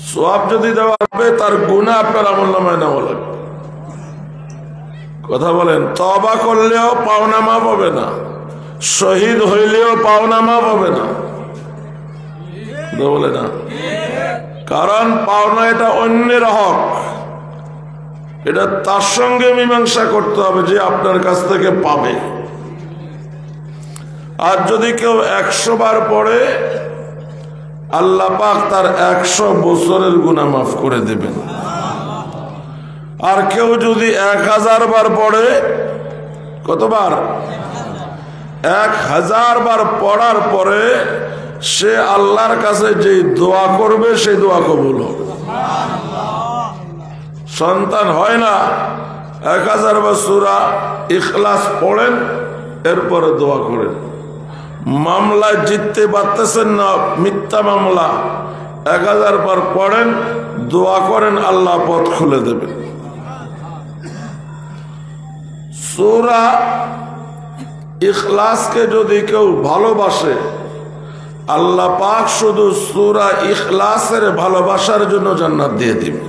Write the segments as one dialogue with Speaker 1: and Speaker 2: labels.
Speaker 1: সওয়াব যদি দেওয়া হবে তার গুনাহ আপনার আমলনামায় নেওয়া লাগবে। কথা বলেন, তওবা করলেও পাওনা মাফ হবে না, শহীদ হইলেও পাওনা মাফ হবে না। বলে না, কারণ পাওনা এটা অন্যের হক, এটা তার সঙ্গে মীমাংসা করতে হবে যে আপনার কাছ থেকে পাবে। আর যদি কেউ 100 বার পড়ে, আল্লাহ পাক তার 100 বছরের গুনাহ মাফ করে দেবেন। আর কেউ যদি 1000 বার পড়ে, কতবার? 1000 বার পড়ার পরে সে আল্লাহর কাছে যে দোয়া করবে সেই দোয়া কবুল হবে। সন্তান হয় না, 1000 বার সূরা ইখলাস পড়েন, এরপরে দোয়া করেন। মামলায় জিততে পারতেছেন না, মিথ্যা মামলা, 1000 বার পড়েন, দোয়া করেন, আল্লাহ পথ খুলে দেবেন। সূরা ইখলাসকে যদি কেউ ভালোবাসে, আল্লাহ পাক শুধু সূরা ইখলাসের ভালোবাসার জন্য জান্নাত দিয়ে দিবে।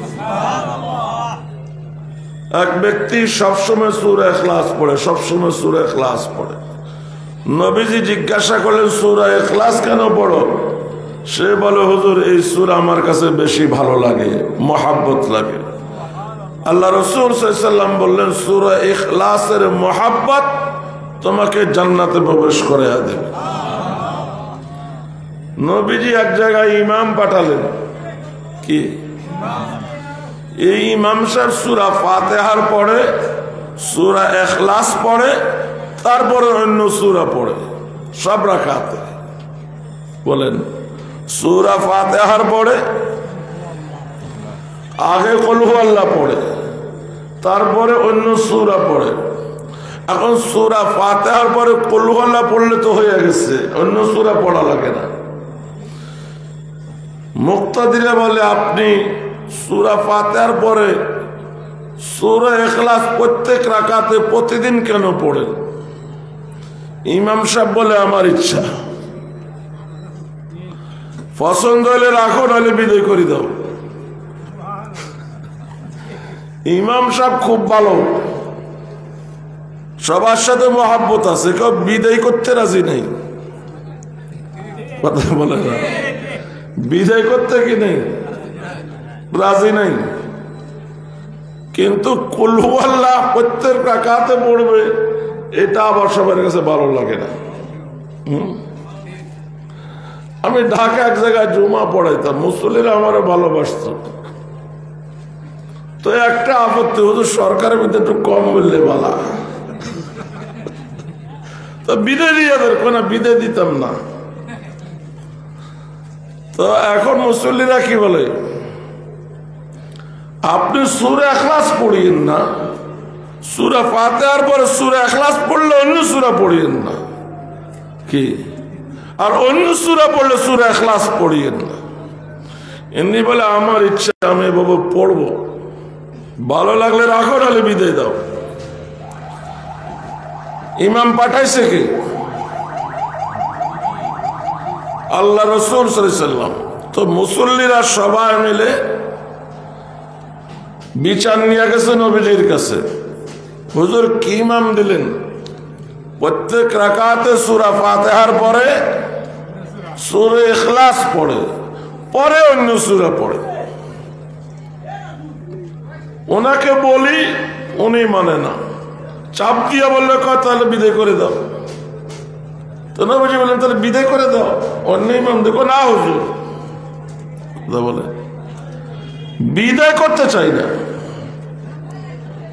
Speaker 1: এক ব্যক্তি সবসময় সূরা ইখলাস পড়ে, সবসময় সূরা ইখলাস পড়ে। নবীজি জিজ্ঞাসা করলেন, সূরা ইখলাস কেন পড়ো? সে বলে, হুজুর এই সূরা আমার কাছে বেশি ভালো লাগে, মহাব্বত লাগে। আল্লাহ রাসূল সাল্লাল্লাহু আলাইহি ওয়াসাল্লাম বললেন, সূরা ইখলাসের মহাব্বত তোমাকে জান্নাতে প্রবেশ করাইয়া দেবে। নবীজি এক জায়গায় ইমাম পাঠালেন, কি এই ইমাম সাহেব সূরা ফাতিহার পড়ে, সূরা ইখলাস পড়ে, তারপরে অন্য সূরা পড়ে সব রাকাতে। বলেন, সূরা ফাতিহার পড়ে, আগে কুল হুয়াল্লাহ পড়ে, তারপরে অন্য সূরা পড়ে। এখন সূরা ফাতিহার পরে কুল হুয়াল্লাহ পড়লে তো হয়ে গেছে, অন্য সূরা পড়া লাগে না। মুক্তাদিরা বলে, আপনি সূরা ফাতিহার পরে সূরা ইখলাস প্রত্যেক রাকাতে প্রতিদিন কেন পড়েন? ইমাম সাহেব বলে, আমার ইচ্ছা, পছন্দ হলে রাখো, নাহলে বিদায় করে দাও। ইমাম সাহেব খুব ভালো, সবার সাথে মহাব্বত আছে, কেউ বিদায় করতে রাজি নেই। কথা বলে না, বিদায় করতে কি নেই, রাজি নাই। কিন্তু কুল হুয়াল্লাহ প্রত্যেক রাকাতে পড়বে, এটা আবার সবার কাছে ভালো লাগে না। আমি ঢাকা এক জায়গায় জুমা পড়াইতাম, মুসল্লিরা আমারও ভালোবাসত। তো একটা আপত্তি, হুজুর সরকারের মধ্যে একটু কম বললে বলা, তো বিদায় দিয়ে কোনো বিদায় দিতাম না। তো এখন মুসল্লিরা কি বলে, আপনি সূরা ইখলাস পড়িয়েন না, সূরা ফাতিহার পরে সূরা ইখলাস পড়লে অন্য সূরা পড়িয়েন না, কি আর অন্য সূরা পড়লে সূরা ইখলাস পড়িয়েন না। এমনি বলে, আমার ইচ্ছা, আমি বাবু পড়বো, ভালো লাগলে রাখো, নাহলে বিদায় দাও। ইমাম পাঠাইছে কি? আল্লাহ রাসূল সাল্লাল্লাহু আলাইহি ওয়াসাল্লাম। তো মুসল্লিরা সবাই মিলে বিচার নিয়ে গেছে নবীজির কাছে। হুজুর কি ইমাম দিলেন? প্রত্যেক রাকাতে সূরা ফাতিহার পরে সূরা ইখলাস পড়ে, পরে অন্য সূরা পড়ে। ওনাকে বলি, উনি মানে না, চাপ দিয়া বললে, তাহলে বিদায় করে দাও। তো নবীজি বললেন, তাহলে বিদায় করে দাও, অন্য ইমাম দেখো না। হুজুর বলে, বিদায় করতে চাই না,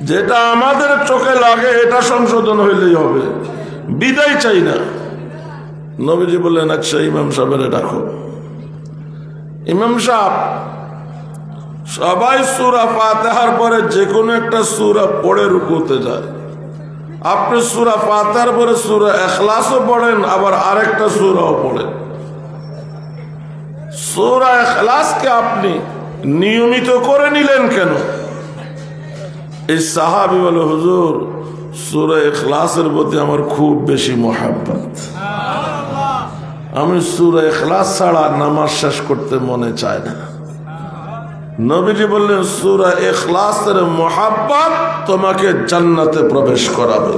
Speaker 1: যেটা আমাদের চোখে লাগে এটা সংশোধন হইলেই হবে, বিদায় চাই না। নবীজি বললেন, আচ্ছা ইমাম সাহেবের ডাকো। ইমাম সাহেব সবাই সূরা ফাতিহার পরে যে কোনো একটা সূরা পড়ে রুকুতে যায়। আপনি সূরা ফাতিহার পরে সূরা ইখলাসও পড়েন, আবার আরেকটা সূরাও পড়েন। সূরা ইখলাসকে আপনি নিয়মিত করে নিলেন কেন? এই সাহাবী বলে, হুজুর সূরা ইখলাসের প্রতি আমার খুব বেশি মহব্বত, আমি সূরা ইখলাস ছাড়া নামাজ শেষ করতে মনে চায় না। নবীজি বললেন সূরা ইখলাসের মোহাব্বত তোমাকে জান্নাতে প্রবেশ করাবে।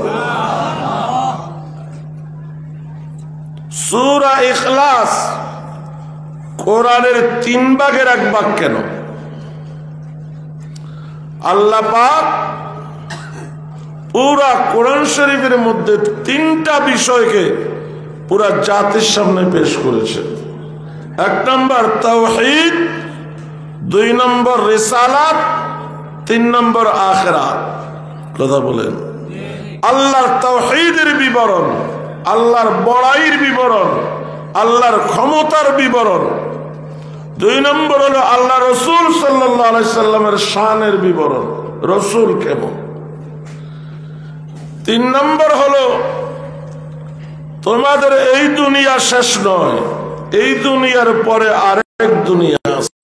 Speaker 1: সূরা ইখলাস কোরআনের 3 ভাগের 1 ভাগ কেন? আল্লাহ পাক পুরা কোরআন শরীফের মধ্যে 3টা বিষয়কে পুরা জাতির সামনে পেশ করেছে। 1 নম্বর তাওহীদ, 2 নম্বর রিসালাত, 3 নম্বর আখিরাত। কথা বলেন। আল্লাহর তাওহীদের বিবরণ, আল্লাহর বড়াইয়ের বিবরণ, আল্লাহর ক্ষমতার বিবরণ। 2 নম্বর হলো আল্লাহ রাসূল সাল্লাল্লাহু আলাইহি সাল্লামের শানের বিবরণ, রাসূল কেমন। 3 নম্বর হলো তোমাদের এই দুনিয়া শেষ নয়, এই দুনিয়ার পরে আরেক দুনিয়া আছে,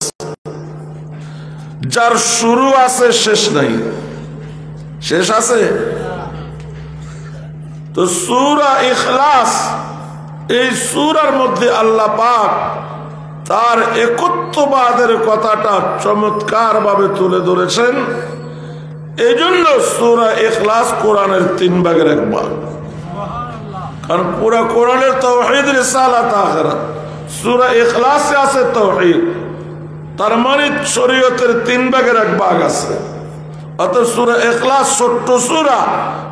Speaker 1: যার শুরু আছে শেষ নাই। শেষ আছে? তো সূরা ইখলাস, এই সূরার মধ্যে আল্লাহ পাক তার একত্ববাদের কথাটা চমৎকার ভাবে তুলে ধরেছেন। এই জন্য সূরা ইখলাস কোরআনের 3 ভাগের 1 ভাগ। কারণ পুরা কোরআনের তাওহীদ, রিসালাত, আখিরাত। সূরা ইখলাসে আছে তাওহীদ, তার মানে শরীয়তের 3 ভাগের 1 ভাগ আছে। অর্থাৎ সূরা ইখলাস ছোট্ট সূরা,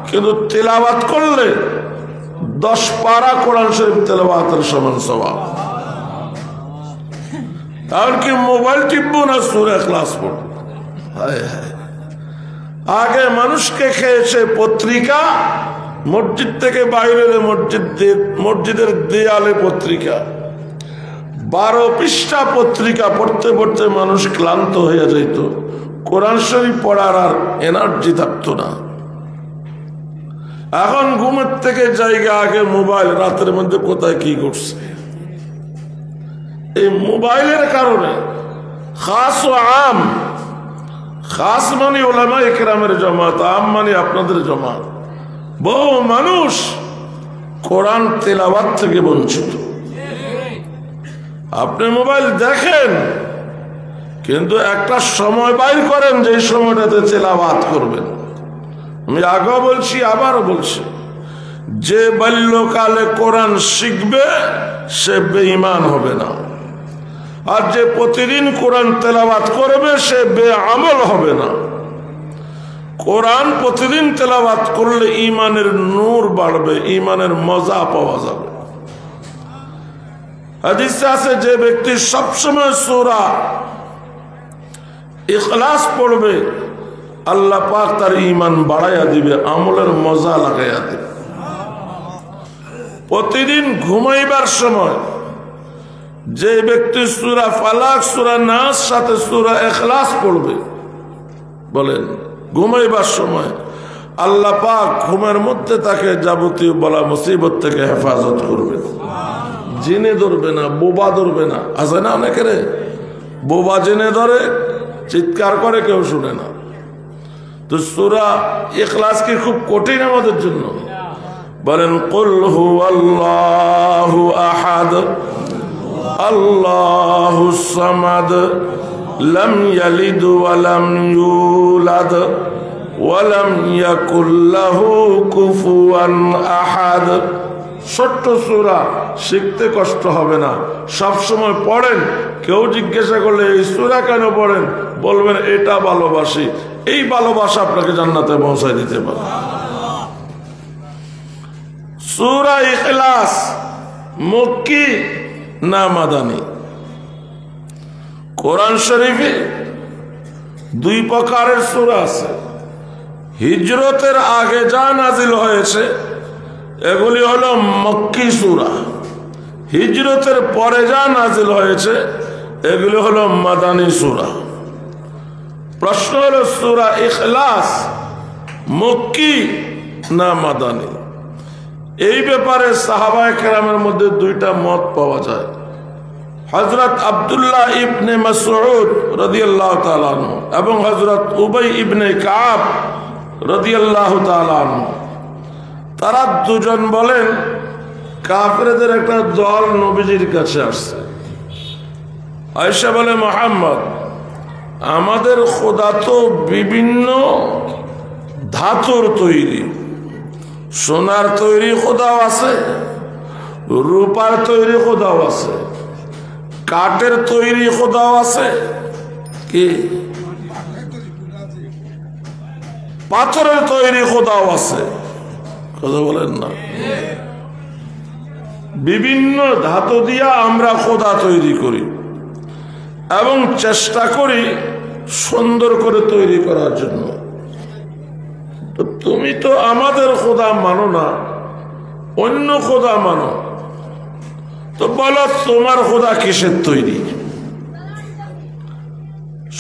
Speaker 1: কিন্তু তিলাওয়াত করলে 10 পারা কোরআন শরীফ তেলাওয়াতের সমান সওয়াব। কারণ কি মোবাইল টিপবো না সূরা ইখলাস পড়বো। হায় হায়, আগে মানুষকে খেয়েছে পত্রিকা, মসজিদ থেকে বাইরে মসজিদের দেয়ালে পত্রিকা, 12 পৃষ্ঠা পত্রিকা পড়তে পড়তে মানুষ ক্লান্ত হয়ে যেত, কোরআন শরীফ পড়ার আর এনার্জি থাকতো না। এখন ঘুমের থেকে জায়গা, আগে মোবাইল, রাতের মধ্যে কোথায় কি করছে। এই মোবাইলের কারণে খাস ও আম, খাস মানে উলামায়ে কেরামের জামাত, আম মানে আপনাদের জামাত, বহু মানুষ কোরআন তেলাওয়াত থেকে বঞ্চিত। আপনি মোবাইল দেখেন, কিন্তু একটা সময় বাইর করেন যে সময়টাতে তেলাওয়াত করবেন। আমি আগেও বলছি, আবারও বলছি, যে বাল্যকালে কোরআন শিখবে সে বেঈমান হবে না, আর যে প্রতিদিন কোরআন তেলাওয়াত করবে সে বেআমল হবে না। কোরআন প্রতিদিন তেলাওয়াত করলে ঈমানের নূর বাড়বে, ঈমানের মজা পাওয়া যাবে। হাদিসে আছে, যে ব্যক্তি সবসময় সূরা ইখলাস পড়বে, আল্লাহ পাক তার ঈমান বাড়াইয়া দিবে, আমলের মজা লাগাইয়া দিবে। প্রতিদিন ঘুমাইবার সময় যে ব্যক্তি সূরা ফালাক, সূরা নাস সাথে সূরা ইখলাস পড়বে, বলেন ঘুমাইবার সময় আল্লাহ পাক ঘুমের মধ্যে তাকে যাবতীয় বলা মুসিবত থেকে হেফাজত করবে। জিনে ধরবে না, বোবা ধরবে না। আছে না অনেকের বোবা জিনে ধরে, চিৎকার করে, কেউ শুনে না। তো সূরা ইখলাস কি খুব কঠিন আমাদের জন্য? বলেন কুল হুয়াল্লাহু আহাদ আল্লাহুস সামাদ লাম ইয়ালিদ ওয়া লাম ইউলাদ ওয়া লাম ইয়াকুল লাহু কুফুয়ান আহাদ। ছোট্ট সূরা, শিখতে কষ্ট হবে না, সব সময় পড়েন। কেউ জিজ্ঞাসা করলে এই সূরা কেন পড়েন, বলবেন এটা ভালোবাসি। এই ভালোবাসা আপনাকে জান্নাতে পৌঁছায় দিতে পারে। সূরা ইখলাস মক্কি না মাদানী? কোরআন শরীফে 2 প্রকারের সূরা আছে। হিজরতের আগে যা নাজিল হয়েছে এগুলি হলো মক্কি সূরা, হিজরতের পরে যা নাজিল হয়েছে এগুলি হলো মাদানী সূরা। প্রশ্ন হলো সূরা ইখলাস মক্কি না মাদানী? এই ব্যাপারে সাহাবায়ে কেরামের মধ্যে 2টা মত পাওয়া যায়। হযরত আব্দুল্লাহ ইবনে মাসউদ রাদিয়াল্লাহু তাআলা আনহু এবং হযরত উবাই ইবনে কাব রাদিয়াল্লাহু তাআলা আনহু, তারা দুজন বলেন কাফেরদের একটা দল নবীজির কাছে আসছে। আয়েশা বলে, মুহাম্মদ আমাদের খোদা তো বিভিন্ন ধাতুর তৈরি, সোনার তৈরি খোদাও আছে, রূপার তৈরি খোদাও আছে, কাঠের তৈরি খোদাও আছে, কি পাথরের তৈরি খোদাও আছে। কথা বলেন না? বিভিন্ন ধাতু দিয়া আমরা খোদা তৈরি করি এবং চেষ্টা করি সুন্দর করে তৈরি করার জন্য। তো তুমি তো আমাদের খোদা মানো না, অন্য খোদা মানো, তো বলো তোমার খোদা কিসের তৈরি?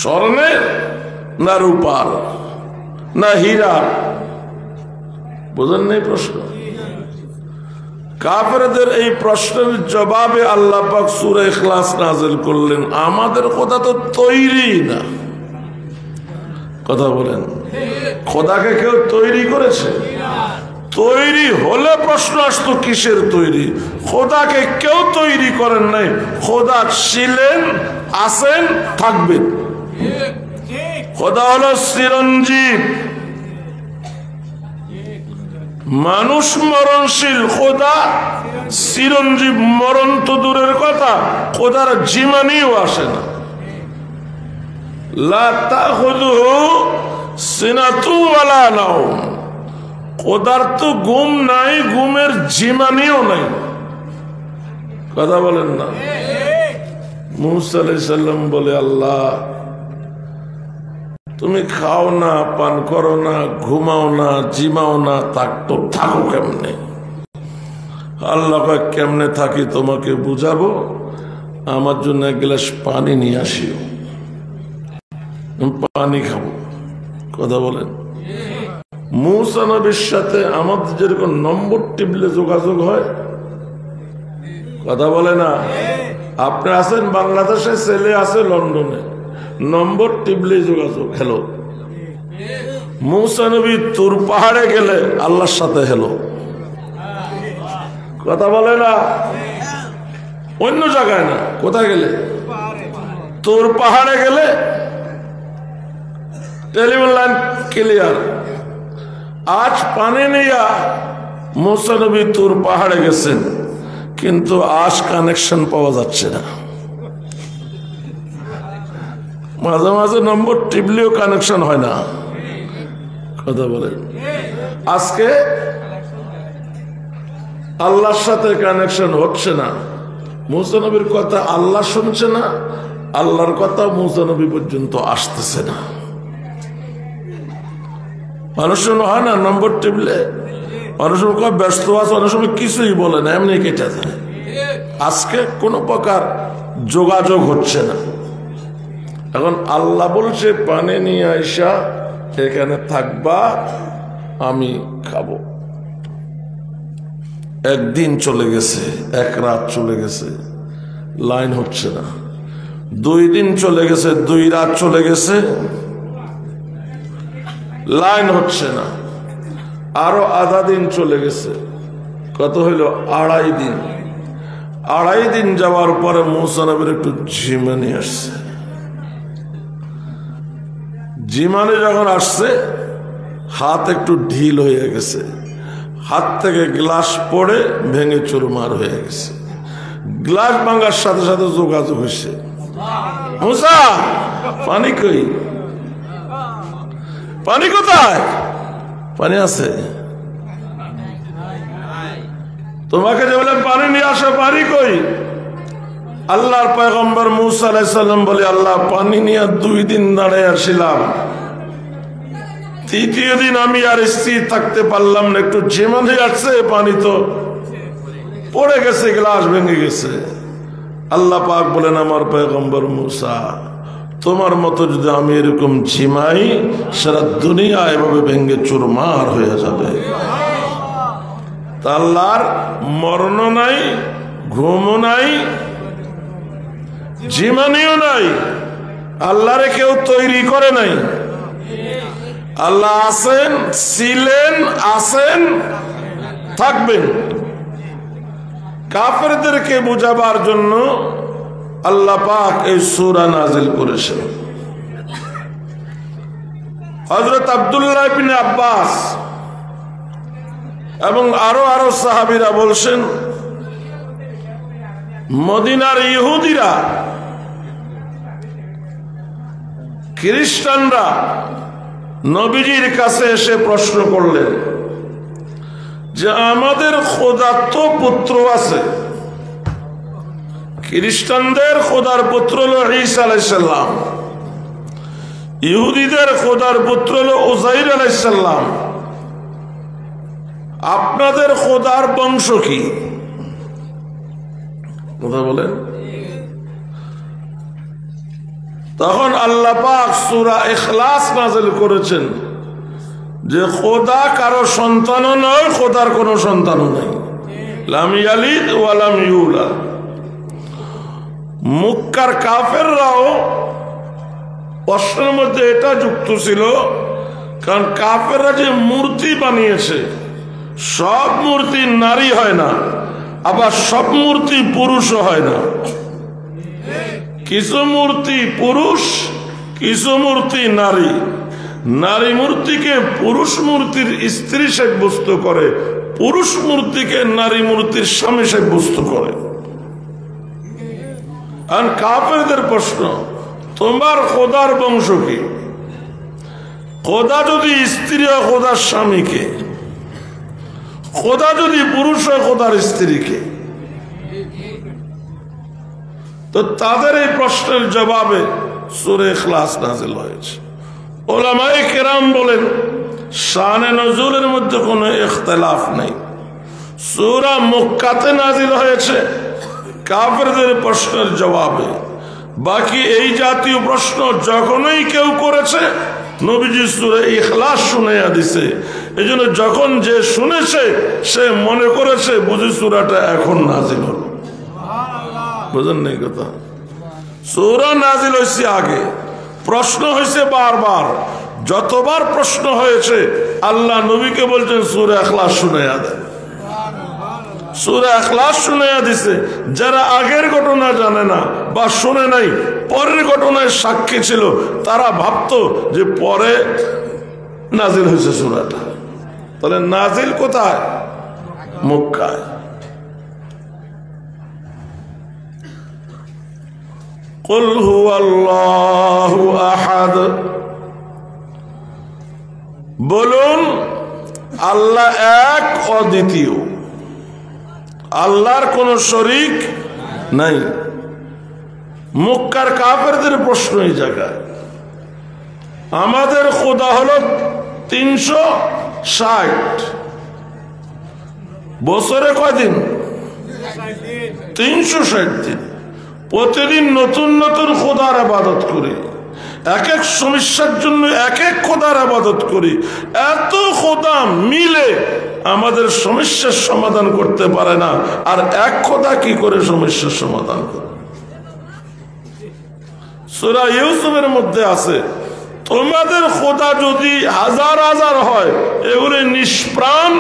Speaker 1: স্বর্ণের না রূপার না হীরা? বোঝেন নাই প্রশ্ন? কাফেরদের এই প্রশ্নের জবাবে আল্লাহ পাক সূরা ইখলাস নাযিল করলেন, আমাদের খোদা তো তৈরি না। কথা বলেন, খোদাকে কেউ তৈরি করেছে? তৈরি হলে প্রশ্ন আসতো কিসের তৈরি? খোদাকে কেউ তৈরি করেন নাই, খোদা ছিলেন, আছেন, থাকবেন। খোদা হলো চিরঞ্জীব, মানুষ মরণশীল, খোদা চিরঞ্জীব। মরণ তো দূরের কথা, খোদার জীবনীও আসে না। লা তাখুযুহু সিনাতু ওয়ালা নাওম, খোদার তো ঘুম নাই, ঘুমের জীবনীও নাই। কথা বলেন না? মুসা আলাইহিস সালাম বলে, আল্লাহ তুমি খাও না, পান করো না, ঘুমাও না, জিমাও না, তো থাকো কেমনে? আল্লাহ কেমনে থাকি তোমাকে বুঝাবো, আমার জন্য এক গ্লাস পানি নিয়ে আসিও, পানি খাবো। কথা বলেন? মুসা নবীর সাথে আমাদের যেরকম নম্বর টিপলে যোগাযোগ হয়, কথা বলে না? আপনি আছেন বাংলাদেশে, ছেলে আছে লন্ডনে, নম্বর টিপলে যোগাযোগ, হ্যালো। মুসা নবী তুর পাহাড়ে গেলে আল্লাহর সাথে হ্যালো। কথা বলে না? অন্য জায়গায় না, কোথায় গেলে? তুর পাহাড়ে গেলে টেলিফোন লাইন ক্লিয়ার। আজ পানি নিয়া মুসা নবী তুর পাহাড়ে গেছেন, কিন্তু আজ কানেকশন পাওয়া যাচ্ছে না। মাঝে মাঝে নম্বর টিপলেও কানেকশন হয় না। কথা বলেন? আজকে আল্লাহর সাথে কানেকশন হচ্ছে না। মুসা নবীর কথা আল্লাহ শুনছে না, আল্লাহর কথা মুসা নবী পর্যন্ত আসতেছে না। মানুষ হয় না, নম্বর টিপলে অনেক সময় ব্যস্ত আছে, অনেক সময় কিছুই বলে না, এমনি কেটে যায়। আজকে কোনো প্রকার যোগাযোগ হচ্ছে না। এখন আল্লাহ বলছে পানি নিয়ে আইসা এখানে থাকবা, আমি খাবো। একদিন চলে গেছে, এক রাত চলে গেছে, লাইন হচ্ছে না। 2 দিন চলে গেছে, 2 রাত চলে গেছে, লাইন হচ্ছে না। আরো আধা দিন চলে গেছে, কত হইল? 2.5 দিন। 2.5 দিন যাওয়ার পরে মুসা নবীর একটু ঝিমানি আসছে। জিমানে যখন আসছে, হাত একটু ঢিল হয়ে গেছে, হাত থেকে গ্লাস পড়ে ভেঙে চুরমার হয়ে গেছে। গ্লাস ভাঙার সাথে সাথে যোগাযোগ হয়েছে, মুসা পানি কই? পানি কোথায়? পানি আছে? তোমাকে যে বলে পানি নিয়ে আসো, পানি কই? আল্লাহর পয়গম্বর মুসা আলাইহিস সালাম বলে, আল্লাহ পানি নিয়ে 2 দিন দাঁড়ায় আসছিলাম, 3য় দিন আমি আর স্থির থাকতে পারলাম না, একটু ঝিমান হয়ে আসছে, পানি তো পড়ে গেছে, গ্লাস ভেঙে গেছে। আল্লাহ পাক বলেন, আমার পয়গম্বর মুসা, তোমার মতো যদি আমি এরকম ঝিমাই, সারা দুনিয়া এভাবে ভেঙে চুরমার হয়ে যাবে। তা আল্লাহর মরণ নাই, ঘুমও নাই, জীবনীও নাই। আল্লাহরে কেউ তৈরি করে নাই। আল্লাহ আছেন, ছিলেন, আছেন, থাকবেন। কাফেরদেরকে বুঝাবার জন্য আল্লাহ পাক এই সূরা নাযিল করেছেন। হযরত আব্দুল্লাহ ইবনে আব্বাস এবং আরো সাহাবীরা বলছেন, মদিনার ইহুদিরা, খ্রিস্টানরা নবীজির কাছে এসে প্রশ্ন করলেন যে আমাদের খোদার তো পুত্র আছে, খ্রিস্টানদের খোদার পুত্র হলো ঈসা আলাইহিস সালাম, ইহুদিদের খোদার পুত্র হলো উযাইর আলাইহিস সালাম, আপনাদের খোদার বংশ কি? কথা বলেন। তখন আল্লাহ পাক সূরা ইখলাস নাযিল করেছেন যে খোদা কারো সন্তানও নয়, খোদার কোনো সন্তানও নাই, লাম ইয়ালিদ ওয়া লাম ইউলাদ। মক্কার কাফেররাও প্রশ্নের মধ্যে এটা যুক্ত ছিল, কারণ কাফেররা যে মূর্তি বানিয়েছে, সব মূর্তি নারী হয় না, আবার সব মূর্তি পুরুষও হয় না। কিছু মূর্তি পুরুষ, কিছু মূর্তি নারী। নারী মূর্তিকে পুরুষ মূর্তির স্ত্রী সাব্যস্ত করে, পুরুষ মূর্তিকে নারী মূর্তির স্বামী সাব্যস্ত করে। আর কাফেরদের প্রশ্ন, তোমার খোদার বংশ কি? খোদা যদি স্ত্রী হয় খোদার স্বামীকে, খোদা যদি পুরুষ হয় খোদার স্ত্রীকে। তো তাদের এই প্রশ্নের জবাবে সূরা ইখলাস নাযিল হয়েছে। উলামায়ে কেরাম বলেন, শানে নজুলের মধ্যে কোনো ইখতিলাফ নেই। সূরা মক্কাতে নাযিল হয়েছে কাফেরদের প্রশ্নের জবাবে। বাকি এই জাতীয় প্রশ্ন যখনই কেউ করেছে, নবীজি সূরা ইখলাস শুনাইয়া দিছে। এই জন্য যখন যে শুনেছে সে মনে করেছে বুঝি সূরাটা এখন নাযিল হলো। বুঝেন নাই কথা? সূরা নাযিল হয়েছে আগে, প্রশ্ন হয়েছে বারবার। যতবার প্রশ্ন হয়েছে আল্লাহ নবীকে বলছেন সূরা ইখলাস শুনাইয়া দেন। সূরা ইখলাস শুনাইয়া দিছে। যারা আগের ঘটনা জানে না বা শুনে নাই, পরের ঘটনায় সাক্ষী ছিল, তারা ভাবতো যে পরে নাজিল হয়েছে সূরাটা। তাহলে নাজিল কোথায়? মক্কায়। কুল হুয়াল্লাহু আহাদ, বলুন আল্লাহ এক অদ্বিতীয়, আল্লাহর কোন শরীক নাই। মক্কার কাফেরদের প্রশ্ন এই জায়গায়। আমাদের খোদা হলো 360 বছরে কয়দিন? 360 দিন। প্রতিদিন নতুন নতুন খোদার ইবাদত করি, এক এক সমস্যার জন্য এক এক খোদার ইবাদত করি। এত খোদা মিলে আমাদের সমস্যার সমাধান করতে পারে না, আর এক খোদা কি করে সমস্যার সমাধান করে? সূরা ইউসুফের মধ্যে আছে, তোমাদের খোদা যদি হাজার হাজার হয়, এগুলি নিষ্প্রাণ,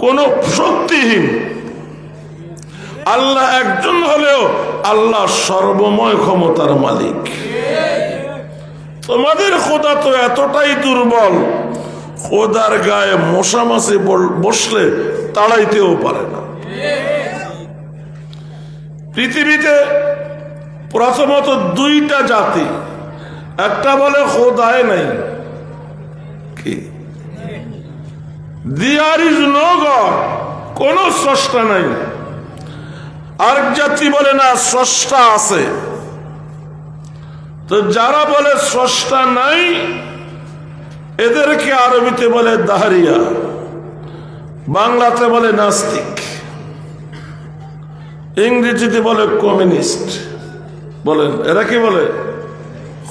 Speaker 1: কোন শক্তিহীন। আল্লাহ একজন হলেও আল্লাহ সর্বময় ক্ষমতার মালিক। তোমাদের খোদা তো এতটাই দুর্বল, খোদার গায়ে মশা মাছি বসলে তাড়াইতেও পারে না। পৃথিবীতে প্রথমত দুইটা জাতি, একটা বলে খোদায় নাই, কি দেয়ার ইজ নো গড, কোন স্রষ্টা নাই। আরেক জাতি বলে না স্রষ্টা আছে। তো যারা বলে স্রষ্টা নাই এদেরকে আরবিতে বলে দাহরিয়া, বাংলাতে বলে নাস্তিক, ইংরেজিতে বলে কমিউনিস্ট। বলেন এরা কি বলে?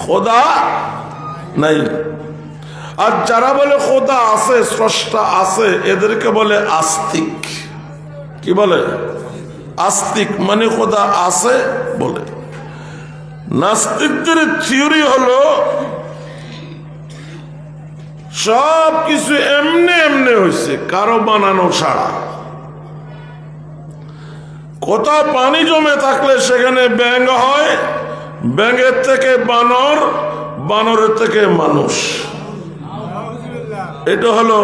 Speaker 1: খোদা নাই। আর যারা বলে খোদা আছে, স্রষ্টা আছে, এদেরকে বলে আস্তিক। কি বলে? আস্তিক, মানে খোদা আছে বলে। নাস্তিকদের থিওরি হলো সব কিছু এমনি এমনি হয়েছে, কারো বানানো ছাড়া। কোথাও পানি জমে থাকলে সেখানে ব্যাঙ হয়, ব্যাঙের থেকে বানর, বানরের থেকে মানুষ। এটা হলো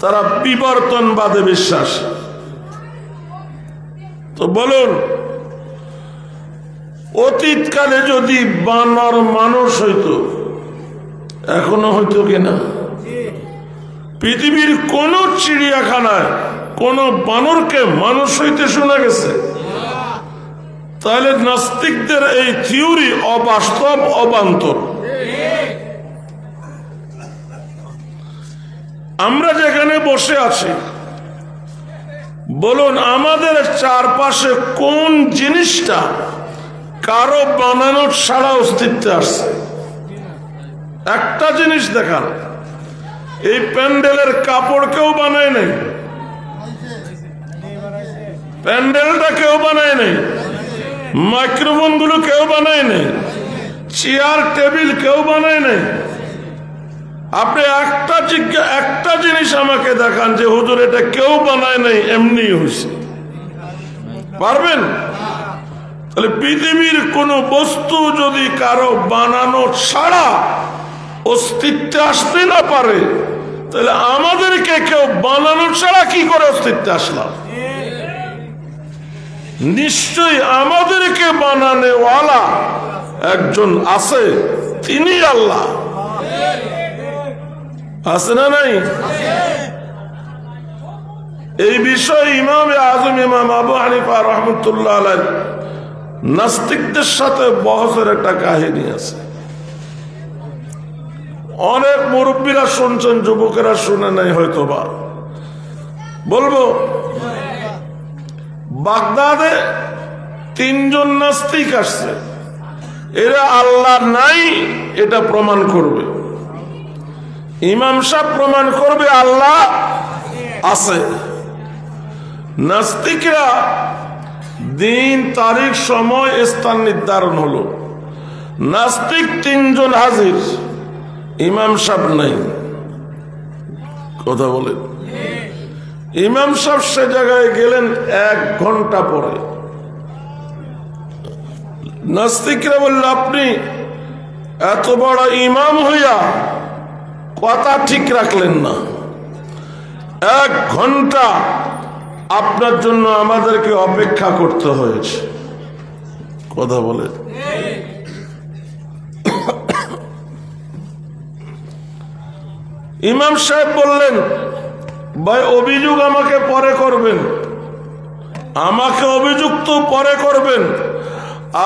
Speaker 1: তারা বিবর্তনবাদে বিশ্বাস। তো বলুন, অতীতকালে যদি বানর মানুষ হইতো, এখনো হইতো কিনা? পৃথিবীর কোন চিড়িয়াখানায় কোন বানরকে মানুষ হইতে শোনা গেছে? তাহলে নাস্তিকদের এই থিওরি অবাস্তব, অবান্তর। আমরা যেখানে বসে আছি, বলুন আমাদের চারপাশে কোন জিনিসটা কারো বানানোর ছাড়া অস্তিত্বে আসছে? একটা জিনিস দেখান, এই প্যান্ডেলের কাপড় কেউ বানায় নাই, প্যান্ডেলটা কেউ বানায় নাই, মাইক্রোফোন গুলো কেউ বানায় নাই, চেয়ার টেবিল কেউ বানায় নাই। আপনি একটা জিনিস আমাকে দেখান যে হুজুর এটা কেউ বানায় নাই, এমনি হয়েছে, পারবেন? তাহলে পৃথিবীর কোন বস্তু যদি কারো বানানো ছাড়া অস্তিত্বে আসতে না পারে, তাহলে আমাদেরকে কেউ বানানো ছাড়া কি করে অস্তিত্বে আসলাম? নিশ্চয়ই আমাদেরকে বানানোওয়ালা একজন আছে, তিনি আল্লাহ। আছে না নাই? এই বিষয়ে ইমাম আজম ইমাম আবু হানিফা রাহমাতুল্লাহ আলাইহি নাস্তিকদের সাথে বহসের একটা কাহিনী আছে। অনেক মুরব্বীরা শুনছেন, যুবকেরা শুনে নাই হয়তোবা। বলবো, বাগদাদে 3 জন নাস্তিক আসছে, এরা আল্লাহ নাই এটা প্রমাণ করবে। ইমাম সাহেব প্রমাণ করবে আল্লাহ আছে। নাস্তিকরা দিন, তারিখ, সময়, স্থান নির্ধারণ হলো। নাস্তিক 3 জন হাজির, ইমাম সাহেব নাই। কথা বলেন। ইমাম সাহেব সে জায়গায় গেলেন 1 ঘন্টা পরে। নাস্তিকরা বলল, আপনি এত বড় ইমাম হইয়া কথা ঠিক রাখলেন না। 1 ঘন্টা আপনার জন্য আমাদেরকে অপেক্ষা করতে হয়েছে। কথা বলেন। ইমাম সাহেব বললেন, ভাই অভিযোগ আমাকে পরে করবেন, আমাকে অভিযুক্ত পরে করবেন,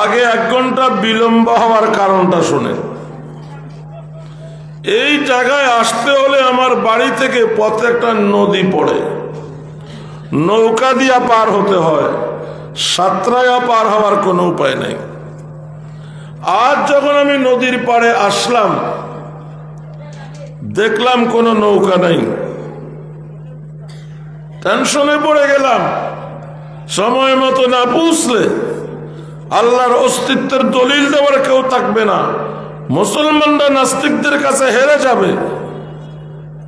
Speaker 1: আগে 1 ঘন্টা বিলম্ব হওয়ার কারণটা শুনেন। এই জায়গায় আসতে হলে আমার বাড়ি থেকে পথে একটা নদী পড়ে, নৌকা দিয়া পার হতে হয়, সাঁতরায়া পার হওয়ার কোনো উপায় নেই। আজ যখন আমি নদীর পাড়ে আসলাম, দেখলাম কোনো নৌকা নাই, টেনশনে পড়ে গেলাম। সময় মতো না পৌঁছলে আল্লাহর অস্তিত্বের দলিল দেওয়ার কেউ থাকবে না। মুসলমানরা নাস্তিকদের কাছে হেরে যাবে,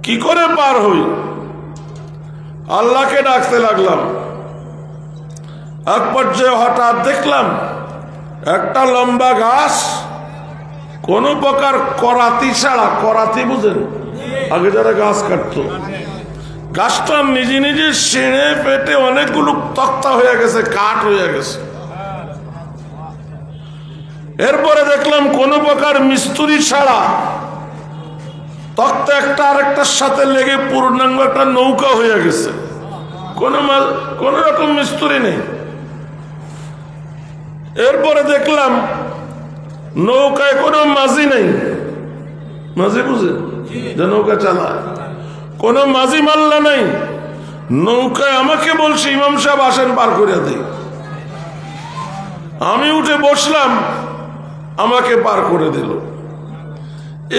Speaker 1: কি করে পার হই? আল্লাহকে ডাকতে লাগলাম। এক পর্যায়ে হঠাৎ দেখলাম একটা লম্বা গাছ, কোন প্রকার করাতি ছাড়া, করাতি বুঝেন আগে যারা গাছ কাটতো, গাছটা নিজে নিজে ছিঁড়ে পেটে অনেকগুলো তক্তা হয়ে গেছে, কাঠ হয়ে গেছে। এরপরে দেখলাম কোন প্রকার মিস্ত্রি ছাড়া তক্তা একটা আরেকটার সাথে লেগে পূর্ণাঙ্গ একটা নৌকা হয়ে গেছে, কোন রকম মিস্ত্রি নেই। এরপরে দেখলাম নৌকায় কোনো মাঝি নেই, মাঝি বুঝে যে নৌকা চালায়, কোনো মাঝি মাল্লা নাই নৌকায়। আমাকে বলছে, ইমাম সাহেব আসেন পার করে দিই। আমি উঠে বসলাম, আমাকে পার করে দিল।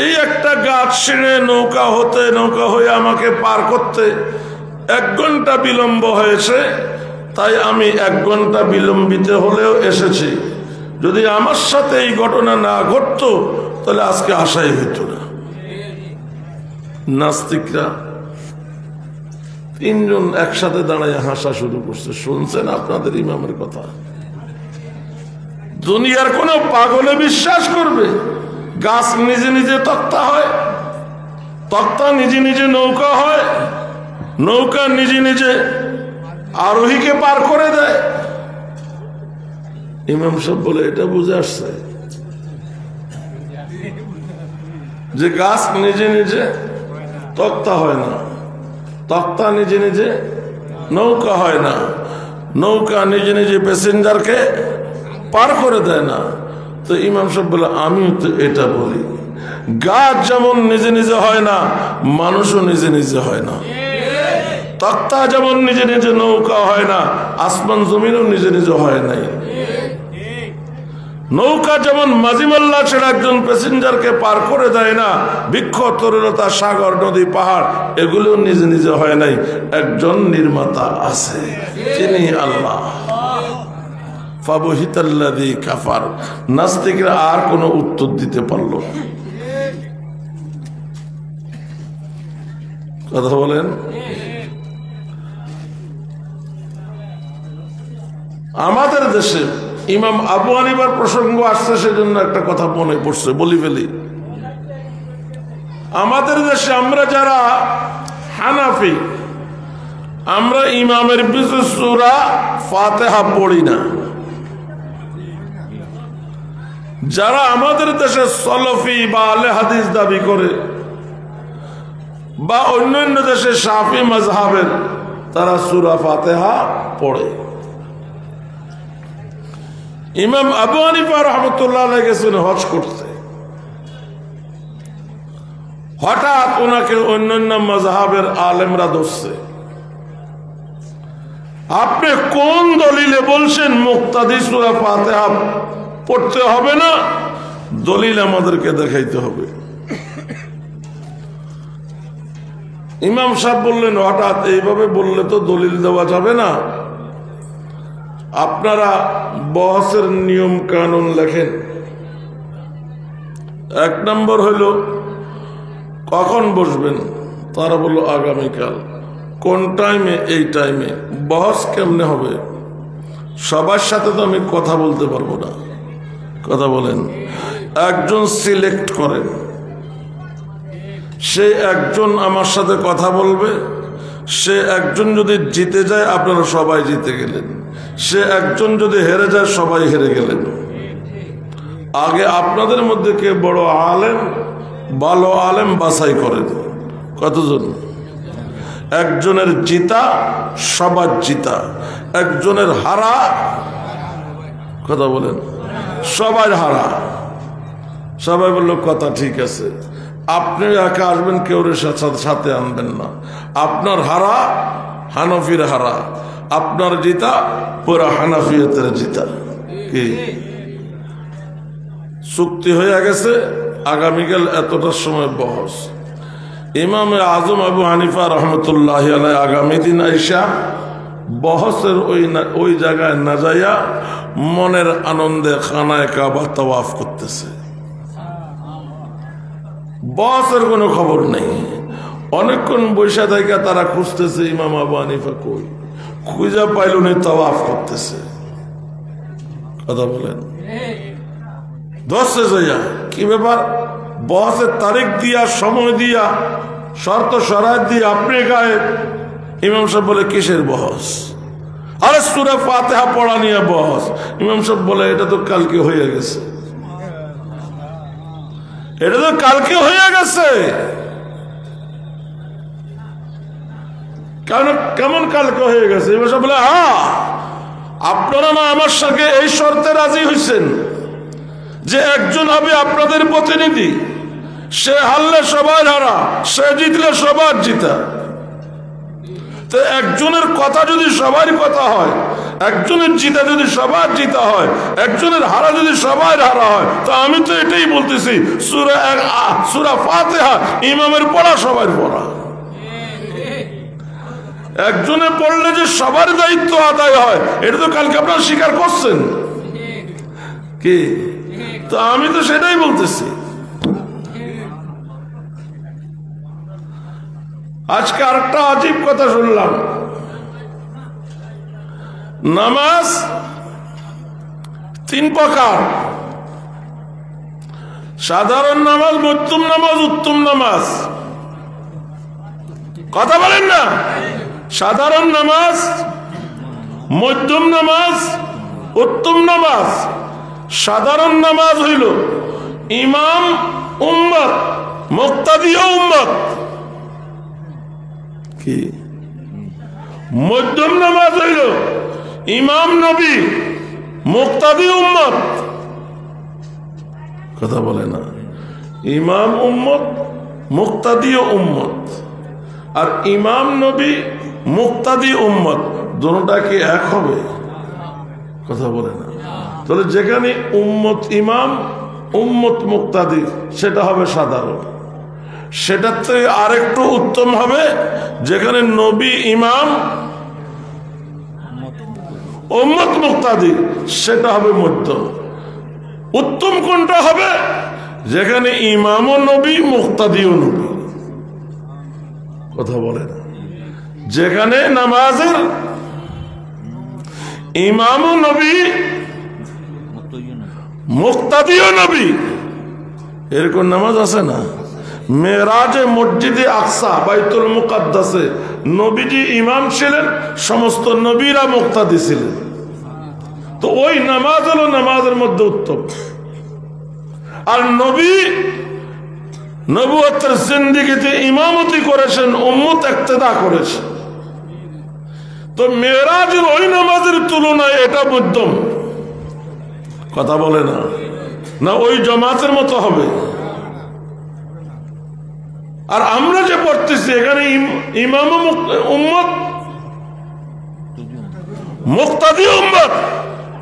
Speaker 1: এই একটা গাছ ছিঁড়ে নৌকা হয়ে আমাকে পার করতে 1 ঘন্টা বিলম্ব হয়েছে। তাই আমি 1 ঘন্টা বিলম্বিত হলেও এসেছি। যদি আমার সাথে এই ঘটনা না ঘটতো তাহলে আজকে আশাই হইতো না। নাস্তিকরা 3 জন একসাথে দাঁড়ায় হাসা শুরু করছে। শুনছেন আপনাদের ইমামের কথা? দুনিয়ার কোন পাগলে বিশ্বাস করবে গাছ নিজে নিজে তক্তা হয়? তক্তা নিজে নিজে নৌকা হয়, নৌকা নিজে নিজে আরোহীকে পার করে দেয়। ইমাম সাহেব বলে এটা বুঝে আসছে যে গাছ নিজে নিজে তক্তা হয় না, তক্তা নিজে নিজে নৌকা হয় না, নৌকা নিজে নিজে প্যাসেঞ্জারকে পার করে দেয় না। তো ইমাম সাহেব বলে আমি তো এটা বলি, গাছ যেমন নিজে নিজে হয় না, মানুষও নিজে নিজে হয় না। তক্তা যেমন নিজে নিজে নৌকা হয় না, আসমান জমিনও নিজে নিজে হয় নাই। নৌকা যেমন মাঝিমাল্লা ছেড়ে একজন প্যাসেঞ্জারকে পার করে দেয় না, বৃক্ষ তরুলতা সাগর নদী পাহাড় এগুলো নিজে নিজে হয় নাই, একজন নির্মাতা আছে, তিনি আল্লাহ। ফাবহিতাল্লাযী কাফার। নাস্তিকরা আর কোনো উত্তর দিতে পারল না। কথা বলেন। আমাদের দেশে ইমাম আবু হানিফার প্রসঙ্গ আসছে, সেজন্য একটা কথা মনে পড়ছে, বলি ফেলি। আমাদের দেশে আমরা যারা হানাফি, আমরা ইমামের পিছনে সূরা ফাতিহা পড়ি না। যারা আমাদের দেশে সলফি বা আহলে হাদিস দাবি করে বা অন্যান্য দেশে শাফি মাযহাবের, তারা সূরা ফাতিহা পড়ে। ইমাম আবু হানিফা রাহমাতুল্লাহ আলাইহি গেছেন হজ করতে, হঠাৎ ওনাকে অন্যান্য মাযহাবের আলেমরা ধরছে, আপনি কোন দলিলে বলছেন মুক্তাদি সূরা ফাতিহা পড়তে হবে না? দলিল আমাদেরকে দেখাইতে হবে। ইমাম সাহেব বললেন, হঠাৎ এইভাবে বললে তো দলিল দেওয়া যাবে না, আপনারা বহসের নিয়ম কানুন লেখেন। এক নম্বর হইল কখন বসবেন, তারা বলল আগামীকাল। কোন টাইমে? এই টাইমে। বহস কেমনে হবে? সবার সাথে তো আমি কথা বলতে পারবো না। কথা বলেন। একজন সিলেক্ট করেন, সে একজন আমার সাথে কথা বলবে। সে একজন যদি জিতে যায়, আপনারা সবাই জিতে গেলেন। সে একজন যদি হেরে যায়, সবাই হেরে গেলেন। আগে আপনাদের মধ্যে কে বড় আলেম, ভালো আলেম বাছাই করেন। কতজন? একজনের জিতা সবার জিতা, একজনের হারা, কথা বলেন, সবার হারা। সবাই বলল কথা ঠিক আছে, আপনি একা আসবেন, কেউ সাথে আনবেন না। আপনার হারা হানফির হারা, আপনার জিতা পুরা হানাফিয়তের জিতা। কি চুক্তি হয়ে গেছে? আগামীকাল এতটার সময় বহস। ইমামে আজম আবু হানিফা রহমতুল্লাহ আলাইহি আগামী দিন আইসা বহসের ওই জায়গায় না যাইয়া মনের আনন্দে খানায় কাবা তাওয়াফ করতেছে। বহসের কোনো খবর নেই। অনেকক্ষণ বৈশা থেকে তারা খুঁজতেছে ইমাম আবু হানিফা কই, খুঁজা পাইল না, তাওয়াফ করতেছে। কথা বলেন। ধরছে যাইয়া, কি ব্যাপার? বহসের তারিখ দিয়া, সময় দিয়া, শর্ত শরাত দিয়ে আপনি গায়েব। ইমাম সাহেব বলে কিসের বহস? আরে সূরা ফাতিহা পড়া নিয়ে বহস। ইমাম সাহেব বলে এটা তো কালকে হয়ে গেছে, এটা তো কালকে হয়ে গেছে। কেমন কালকে হয়ে গেছে? ইমাম সাহেব বলে হ্যাঁ, আপনারা না আমার সঙ্গে এই শর্তে রাজি হয়েছেন যে একজন হবে আপনাদের প্রতিনিধি, সে হারলে সবার হারা, সে জিতলে সবার জিতা। তো একজনের কথা যদি সবার কথা হয়, একজনের জিতা যদি সবার জিতা হয়, একজনের হারা যদি সবার হারা হয়, তো আমি তো এটাই বলতেছি সূরা ফাতিহা ইমামের পড়া সবার পড়া। একজনে পড়লে যে সবার দায়িত্ব আদায় হয়, এটা তো কালকে আপনারা স্বীকার করছেন কি? তো আমি তো সেটাই বলতেছি। আজকে আরেকটা আজীব কথা শুনলাম, নামাজ 3 প্রকার। সাধারণ নামাজ, মধ্যম নামাজ, উত্তম নামাজ। কথা বলেন না? সাধারণ নামাজ, মধ্যম নামাজ, উত্তম নামাজ। সাধারণ নামাজ হইল ইমাম উম্মত, মুক্তাদি উম্মত। কি? মধ্যম নামাজ হইল ইমাম নবী, মুক্তাদি উম্মত। কথা বলে না? ইমাম উম্মত, মুক্তাদি উম্মত। আর ইমাম নবী, মুক্তাদি উম্মত, দুটোটা কি এক হবে? কথা বলে না? তাহলে যেখানে উম্মত ইমাম, উম্মত মুক্তাদি, সেটা হবে সাধারণ। সেটার থেকে আরেকটু উত্তম হবে যেখানে নবী ইমাম, উম্মত মুক্তাদি, সেটা হবে মধ্যম। উত্তম কোনটা হবে? যেখানে ইমামও নবী, মুক্তাদিও নবী। কথা বলে না? যেখানে নামাজের ইমামও নবী, মুক্তাদিও নবী। এরকম নামাজ আছে না? মেরাজে মসজিদে আকসা, বাইতুল মুকাদ্দাসে নবীজি ইমাম ছিলেন, সমস্ত নবীরা মুক্তাদি ছিলেন। তো ওই নামাজ হলো নামাজের মধ্যে উত্তম। আর নবী নবুয়তের জিন্দেগিতে ইমামতি করেছেন, উম্মত ইক্তেদা করেছেন। তো মেরাজের ওই নামাজের তুলনায় এটা মধ্যম। কথা বলে না? না ওই জামাতের মতো হবে? আর আমরা যে পড়তেছি এখানে ইমাম উম্মত, মুক্তাদি উম্মত,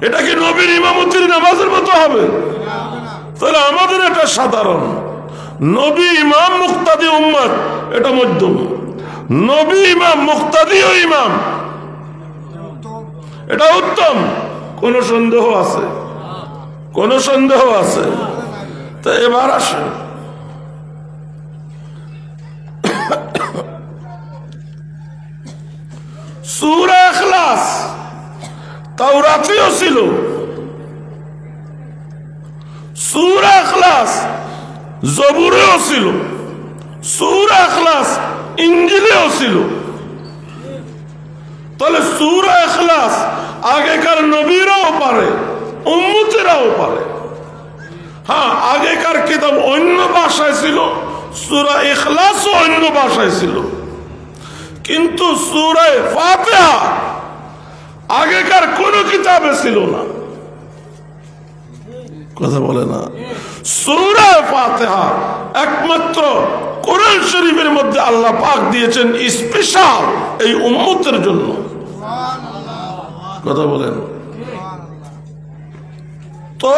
Speaker 1: এটা কি নবীর ইমামতির নামাজের মতো হবে? তাহলে আমাদের এটা সাধারণ। নবী ইমাম, মুক্তাদি উম্মত, এটা মধ্যম। নবী ইমাম, মুক্তাদি ও ইমাম, এটা উত্তম। কোন সন্দেহ আছে? কোন সন্দেহ আছে? তো এবার আসে সূরা ইখলাস। তাওরাতেও ছিল সূরা ইখলাস, জবুরেও ছিল সূরা ইখলাস, ইনজিলেও ছিল। তাহলে সূরা ইখলাস আগেকার নবীরাও পারে, উম্মতেরাও পারে। হ্যাঁ, আগেকার কিতাব অন্য ভাষায় ছিল, সূরা ইখলাসও অন্য ভাষায় ছিল। কিন্তু সূরা ফাতিহা আগেকার কোন কিতাবে ছিল না। কথা বলে না? সূরা ফাতিহা একমাত্র কোরআন শরীফের মধ্যে আল্লাহ পাক দিয়েছেন স্পেশাল এই উম্মতের জন্য। কথা বলেন? তো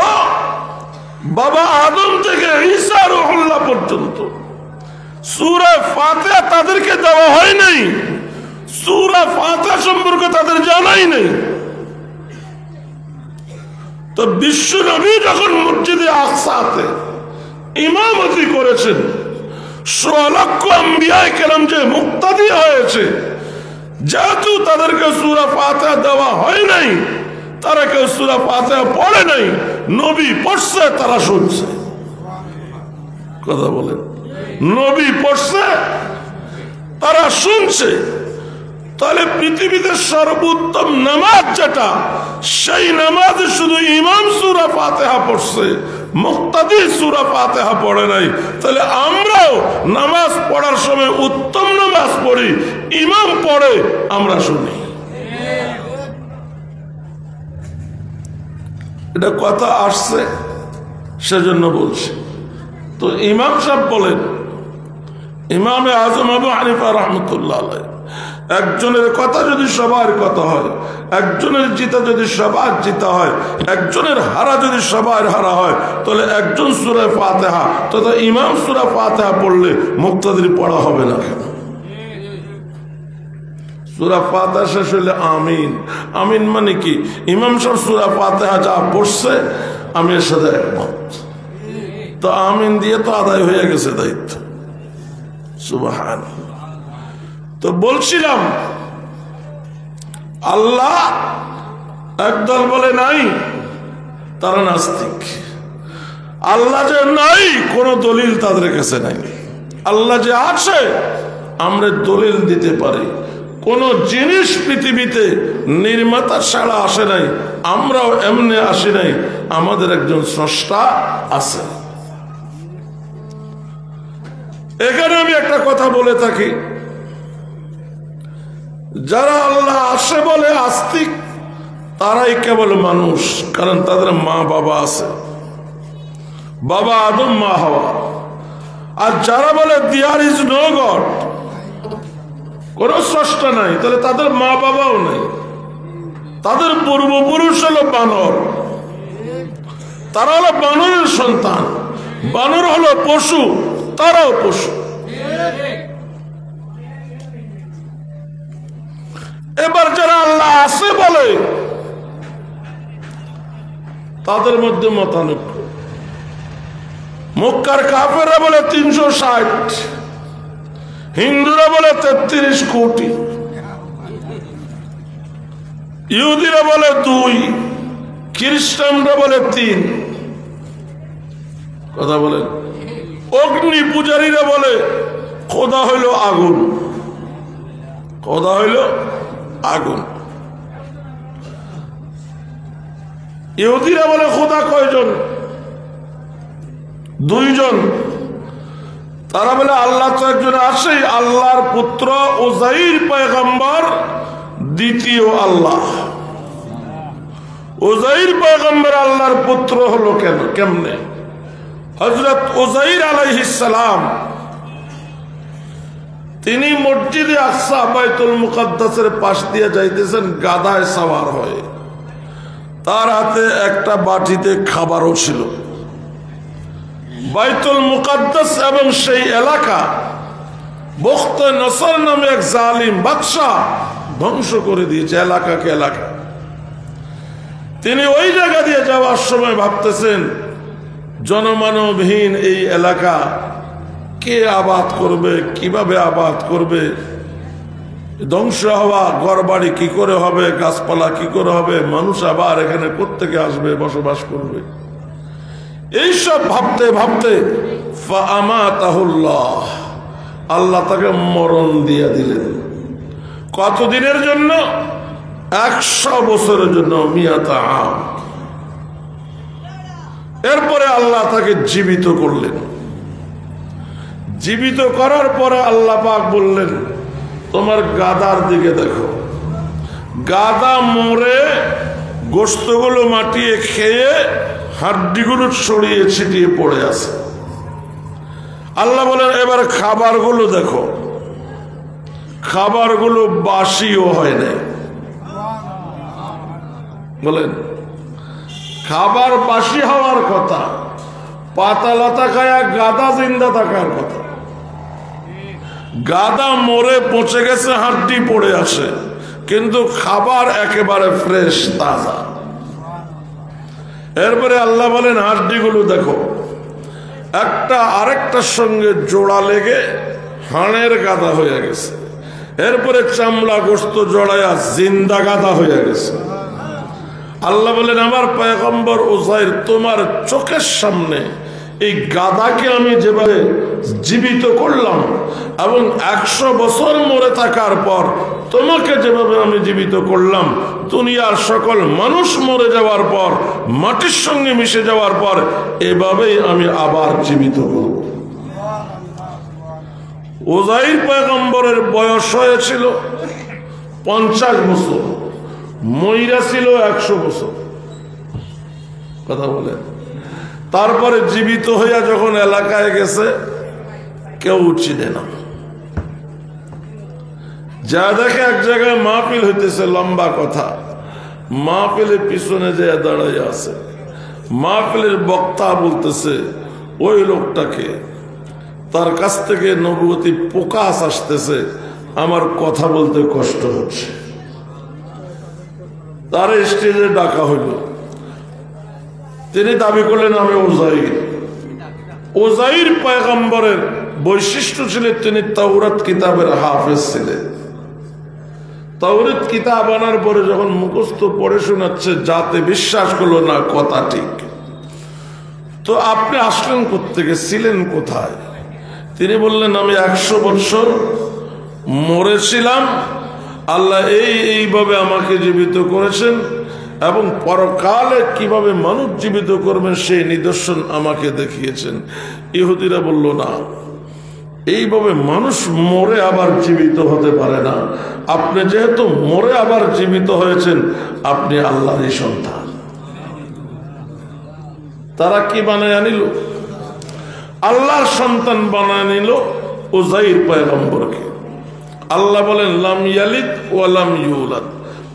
Speaker 1: বাবা আদম থেকে ঈসা রুহুল্লাহ পর্যন্ত সূরা ফাতিহা তাদেরকে দেওয়া হয় নাই। সূরা ফাতিহা সম্পর্কে তাদের জানাই নেই। তো বিশ্ব নবী যখন মসজিদে আকসাতে ইমামতি করেছেন, ১৬ লক্ষ আম্বিয়ায়ে কেরাম যে মুক্তাদি হয়েছে, যেহেতু তাদেরকে সূরা ফাতিহা দেওয়া হয় নাই, তারা কেউ সূরা ফাতিহা পড়ে নাই। নবী পড়ছে, তারা শুনছে। কথা বলেন? নবী পড়ছে, তারা শুনছে। তাহলে পৃথিবীতে সর্বোত্তম নামাজ যেটা, সেই নামাজে শুধু ইমাম সূরা ফাতিহা পড়ছে, মুক্তাদি সূরা ফাতিহা পড়ে নাই। তাহলে আমরাও নামাজ পড়ার সময় উত্তম নামাজ পড়ি, ইমাম পড়ে, আমরা শুনি। এটা কথা আসছে, সেজন্য বলছি। তো ইমাম সাহেব বলেন, ইমামে আজম আবু হানিফা রাহমাতুল্লাহ আলাইহি, একজনের কথা যদি সবার কথা হয়, একজনের জিতা যদি সবার জিতা হয়, একজনের হারা যদি সবার হারা হয়, তাহলে একজন সূরা ফাতিহা তথা ইমাম সূরা ফাতিহা পড়লে মুক্তাদির পড়া হবে না কেন? সূরা ফাতিহা শেষ হইলে আমিন। আমিন মানে কি? ইমাম সাহেব সূরা ফাতিহা যা পড়ছে আমি এর সাথে একমত। তো আমিন দিয়ে তো আদায় হয়ে গেছে দায়িত্ব। সুবহানাল্লাহ। তো বলছিলাম, আল্লাহ একদল বলে নাই, তারা নাস্তিক। আল্লাহ যে নাই, কোন দলিল তাদের কাছে নাই। আল্লাহ যে আছে, আমরা দলিল দিতে পারি। কোন জিনিস পৃথিবীতে নির্মাতা ছাড়া আসে নাই, আমরাও এমনি আসি নাই, আমাদের একজন স্রষ্টা আছে। এখানে আমি একটা কথা বলে থাকি, যারা আল্লাহ আসে বলে আস্তিক তারাই কেবল মানুষ, কারণ তাদের মা বাবা আছে, বাবা আদম মা হাওয়া। আর যারা বলে দেয়ার ইজ নো গড, কোন স্রষ্টা নাই, তাহলে তাদের মা বাবাও নেই, তাদের পূর্বপুরুষ হলো বানর, তারা হলো বানরের সন্তান, বানর হলো পশু, তারাও পশু। এবার যারা আল্লাহ আছে বলে তাদের মধ্যে মতানৈক্য। মক্কার কাফেররা বলে 360, হিন্দুরা বলে 33 কোটি, ইহুদিরা বলে 2, খ্রিস্টানরা বলে 3। কথা বলেন। অগ্নি পূজারীরা বলে খোদা হইল আগুন, খোদা হইল আগুন। ইহুদিরা বলে খোদা কয়জন? 2 জন। তারা বলে আল্লাহ তো একজন আসে, আল্লাহর পুত্র উযাইর পয়গম্বর দ্বিতীয় আল্লাহ। উযাইর পয়গম্বর আল্লাহর পুত্র হলো কেমনে? হযরত উযাইর আলাইহিস সালাম তিনি মসজিদে আকসা বাইতুল মুকাদ্দাসের পাশ দিয়ে যাইতেছেন গাধায় সাওয়ার হয়ে, তার হাতে একটা বাটিতে খাবারও ছিল। বাইতুল মুকাদ্দাস এবং সেই এলাকা বখত নসর নামে এক জালিম বাদশাহ ধ্বংস করে দিয়েছে এলাকাকে এলাকা। তিনি ওই জায়গা দিয়ে যাওয়ার সময় ভাবতেছেন জনমানবহীন এই এলাকা কে আবাদ করবে, কিভাবে আবাদ করবে, ধ্বংস হওয়া ঘরবাড়ি কি করে হবে, গাছপালা কি করে হবে, মানুষ আবার এখানে কোত্থেকে আসবে, বসবাস করবে। এইসব ভাবতে ভাবতে ফাআমাতাহুল্লাহ, আল্লাহ তাকে মরণ দিয়ে দিলেন। কতদিনের জন্য? 100 বছরের জন্য, মিয়াতা আম। এরপরে আল্লাহ তাকে জীবিত করলেন। জীবিত করার পরে আল্লাহ পাক বললেন তোমার গাদার দিকে দেখো, গাদা মরে গোশতগুলো মাটিয়ে খেয়ে হাড্ডিগুলো ছড়িয়ে ছিটিয়ে পড়ে আছে। আল্লাহ বলেন এবার খাবারগুলো দেখো, খাবারগুলো বাসিও হয় নাই। বলেন খাবার বাসি হওয়ার কথা, পাতা লতা খায়া গাদা জিন্দা থাকার কথা। গাদা মরে পচে গেছে, হাড্ডি পড়ে আসে, কিন্তু খাবার একেবারে ফ্রেশ তাজা। এরপরে আল্লাহ বলেন হাড্ডিগুলো দেখো, একটা আরেকটার সঙ্গে জোড়া লেগে হাড়ের গাদা হয়ে গেছে। এরপরে চামড়া গোশত জড়ায়া জিন্দা গাদা হয়ে গেছে। আল্লাহ বলেন আমার পয়গম্বর উযাইর তোমার চোখের সামনে এই গাদাকে আমি যেভাবে জীবিত করলাম এবং 100 বছর মরে থাকার পর তোমাকে যেভাবে আমি জীবিত করলাম, দুনিয়ার সকল মানুষ মরে যাওয়ার পর, মাটির সঙ্গে মিশে যাওয়ার পর এভাবেই আমি আবার জীবিত করব। উযাইর পয়গম্বরের বয়স হয়েছিল 50 বছর, মইরা ছিল 100 বছর। কথা বলেন। তারপরে জীবিত হইয়া যখন এলাকায় গেছে কেউ চিনে না, যা দেখে এক জায়গায় মাহফিল হইতেছে, লম্বা কথা, মাহফিলের পিছনে যে দাঁড়াই আছে, মাহফিলের বক্তা বলতেছে ওই লোকটাকে, তার কাছ থেকে নবুয়তি প্রকাশ আসতেছে, আমার কথা বলতে কষ্ট হচ্ছে। তার স্টেজে ডাকা হইল, তিনি দাবি করলেন আমি উযাইর। উযাইর পয়গম্বরের বৈশিষ্ট্য ছিল তিনি তাওরাত কিতাবের হাফেজ ছিলেন। তাওরাত কিতাব আনার পরে যখন মুখস্থ পড়ে শোনাচ্ছে, যাতে বিশ্বাস করলো না কথা ঠিক। তো আপনি আসলেন কোত্থেকে, ছিলেন কোথায়? তিনি বললেন আমি 100 বছর মরেছিলাম, আল্লাহ এইভাবে আমাকে জীবিত করেছেন এবং পরকালে কিভাবে মানুষ জীবিত করবেন সেই নিদর্শন আমাকে দেখিয়েছেন। ইহুদিরা বলল, না, এইভাবে মানুষ মরে আবার জীবিত হতে পারে না। আপনি যেহেতু মরে আবার জীবিত হয়েছেন, আপনি আল্লাহরই সন্তান। তারা কি বানায় আনিল? আল্লাহর সন্তান বানায় নিল উযাইর পয়গম্বরকে। আল্লাহ বলেন, লাম ইয়ালিদ ওয়া লাম ইউলাদ।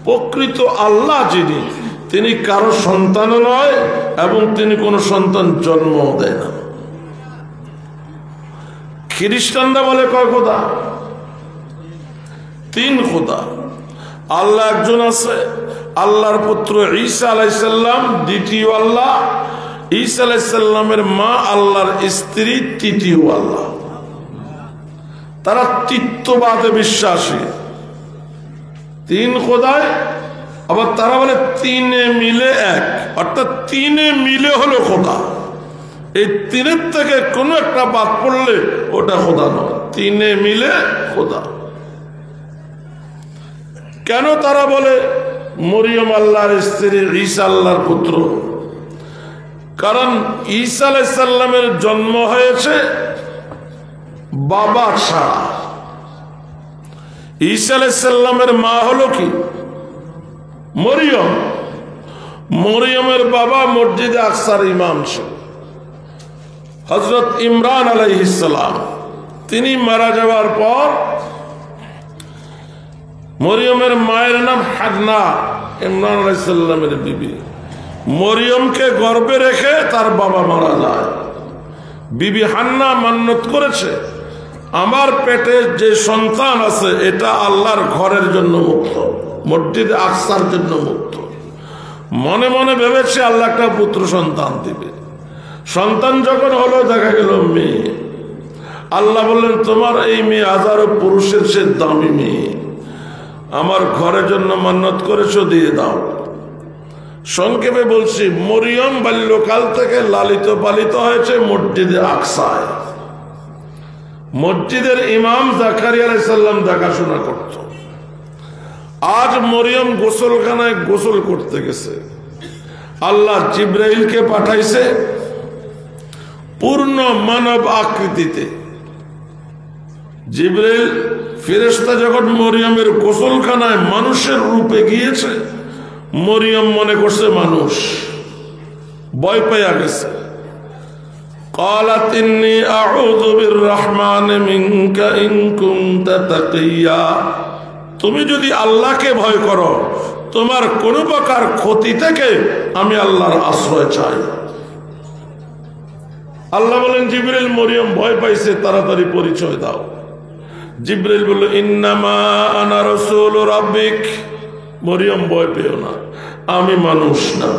Speaker 1: প্রকৃত আল্লাহ যিনি, তিনি কারো সন্তানও নয় এবং তিনি কোনো সন্তান জন্ম দেয় না। খ্রিস্টানরা বলে কয় খোদা? 3 খোদা। আল্লাহ একজন আছে, আল্লাহর পুত্র ঈসা আলাইহিস সালাম দ্বিতীয় আল্লাহ, ঈসা আলাইহিস সালামের মা আল্লাহর স্ত্রী তৃতীয় আল্লাহ। তারা তৃতীয়বাদে বিশ্বাসী। 3 খোদায়, আবার তারা বলে 3 মিলে 1, অর্থাৎ 3 মিলে হলো খোদা। এই 3 থেকে কোনো একটা বাদ পড়লে ওটা খোদা নয়, 3 মিলে খোদা। কেন তারা বলে মরিয়ম আল্লাহর স্ত্রী, ঈসা আল্লাহর পুত্র? কারণ ঈসা আলাইহিস সালামের জন্ম হয়েছে বাবা ছাড়া। ঈসা আলাইহিস সালামের মা হলো কি? মরিয়ম। মরিয়মের বাবা মসজিদে আকসার ইমাম ছিল হযরত ইমরান আলাইহিস সালাম। তিনি মারা যাওয়ার পর মরিয়মের মায়ের নাম হান্না, ইমরান আলাইহিস সালামের বিবি। মরিয়মকে গর্ভে রেখে তার বাবা মারা যায়। বিবি হান্না মান্নত করেছে, আমার পেটে যে সন্তান আছে এটা আল্লাহর ঘরের জন্য মুক্ত, মসজিদে আকসার জন্য মুক্ত। মনে মনে ভেবেছে আল্লাহ একটা পুত্র সন্তান দিবে। সন্তান যখন হলো, দেখা গেল মেয়ে। আল্লাহ বললেন, তোমার এই মেয়ে হাজারো পুরুষের সে দামি মেয়ে, আমার ঘরের জন্য মান্নত করেছো, দিয়ে দাও। সংক্ষেপে বলছি, মরিয়ম বাল্যকাল থেকে লালিত পালিত হয়েছে মসজিদে আকসায়। মসজিদের ইমাম জাকারিয়া আলাইহিস সালাম দেখাশোনা করত। আজ মরিয়ম গোসলখানায় গোসল করতে গেছে, আল্লাহ জিব্রাইলকে পাঠাইছে পূর্ণ মানব আকৃতিতে। জিব্রাইল ফেরেশতা যখন মরিয়মের গোসলখানায় মানুষের রূপে গিয়েছে, মরিয়ম মনে করছে মানুষ, ভয় পেয়ে গেছে। قالت إني أعوذ بالرحمن منك إن كنت تقيا। তুমি যদি আল্লাহকে ভয় করো, তোমার কোনো প্রকার ক্ষতি থেকে আমি আল্লাহর আশ্রয় চাই। আল্লাহ বলেন, জিবরিল, মরিয়ম ভয় পাইছে, তাড়াতাড়ি পরিচয় দাও। জিবরিল বলল, ইন্নামা আনা রাসূল রাব্বিক। মরিয়ম ভয় পেও না, আমি মানুষ না,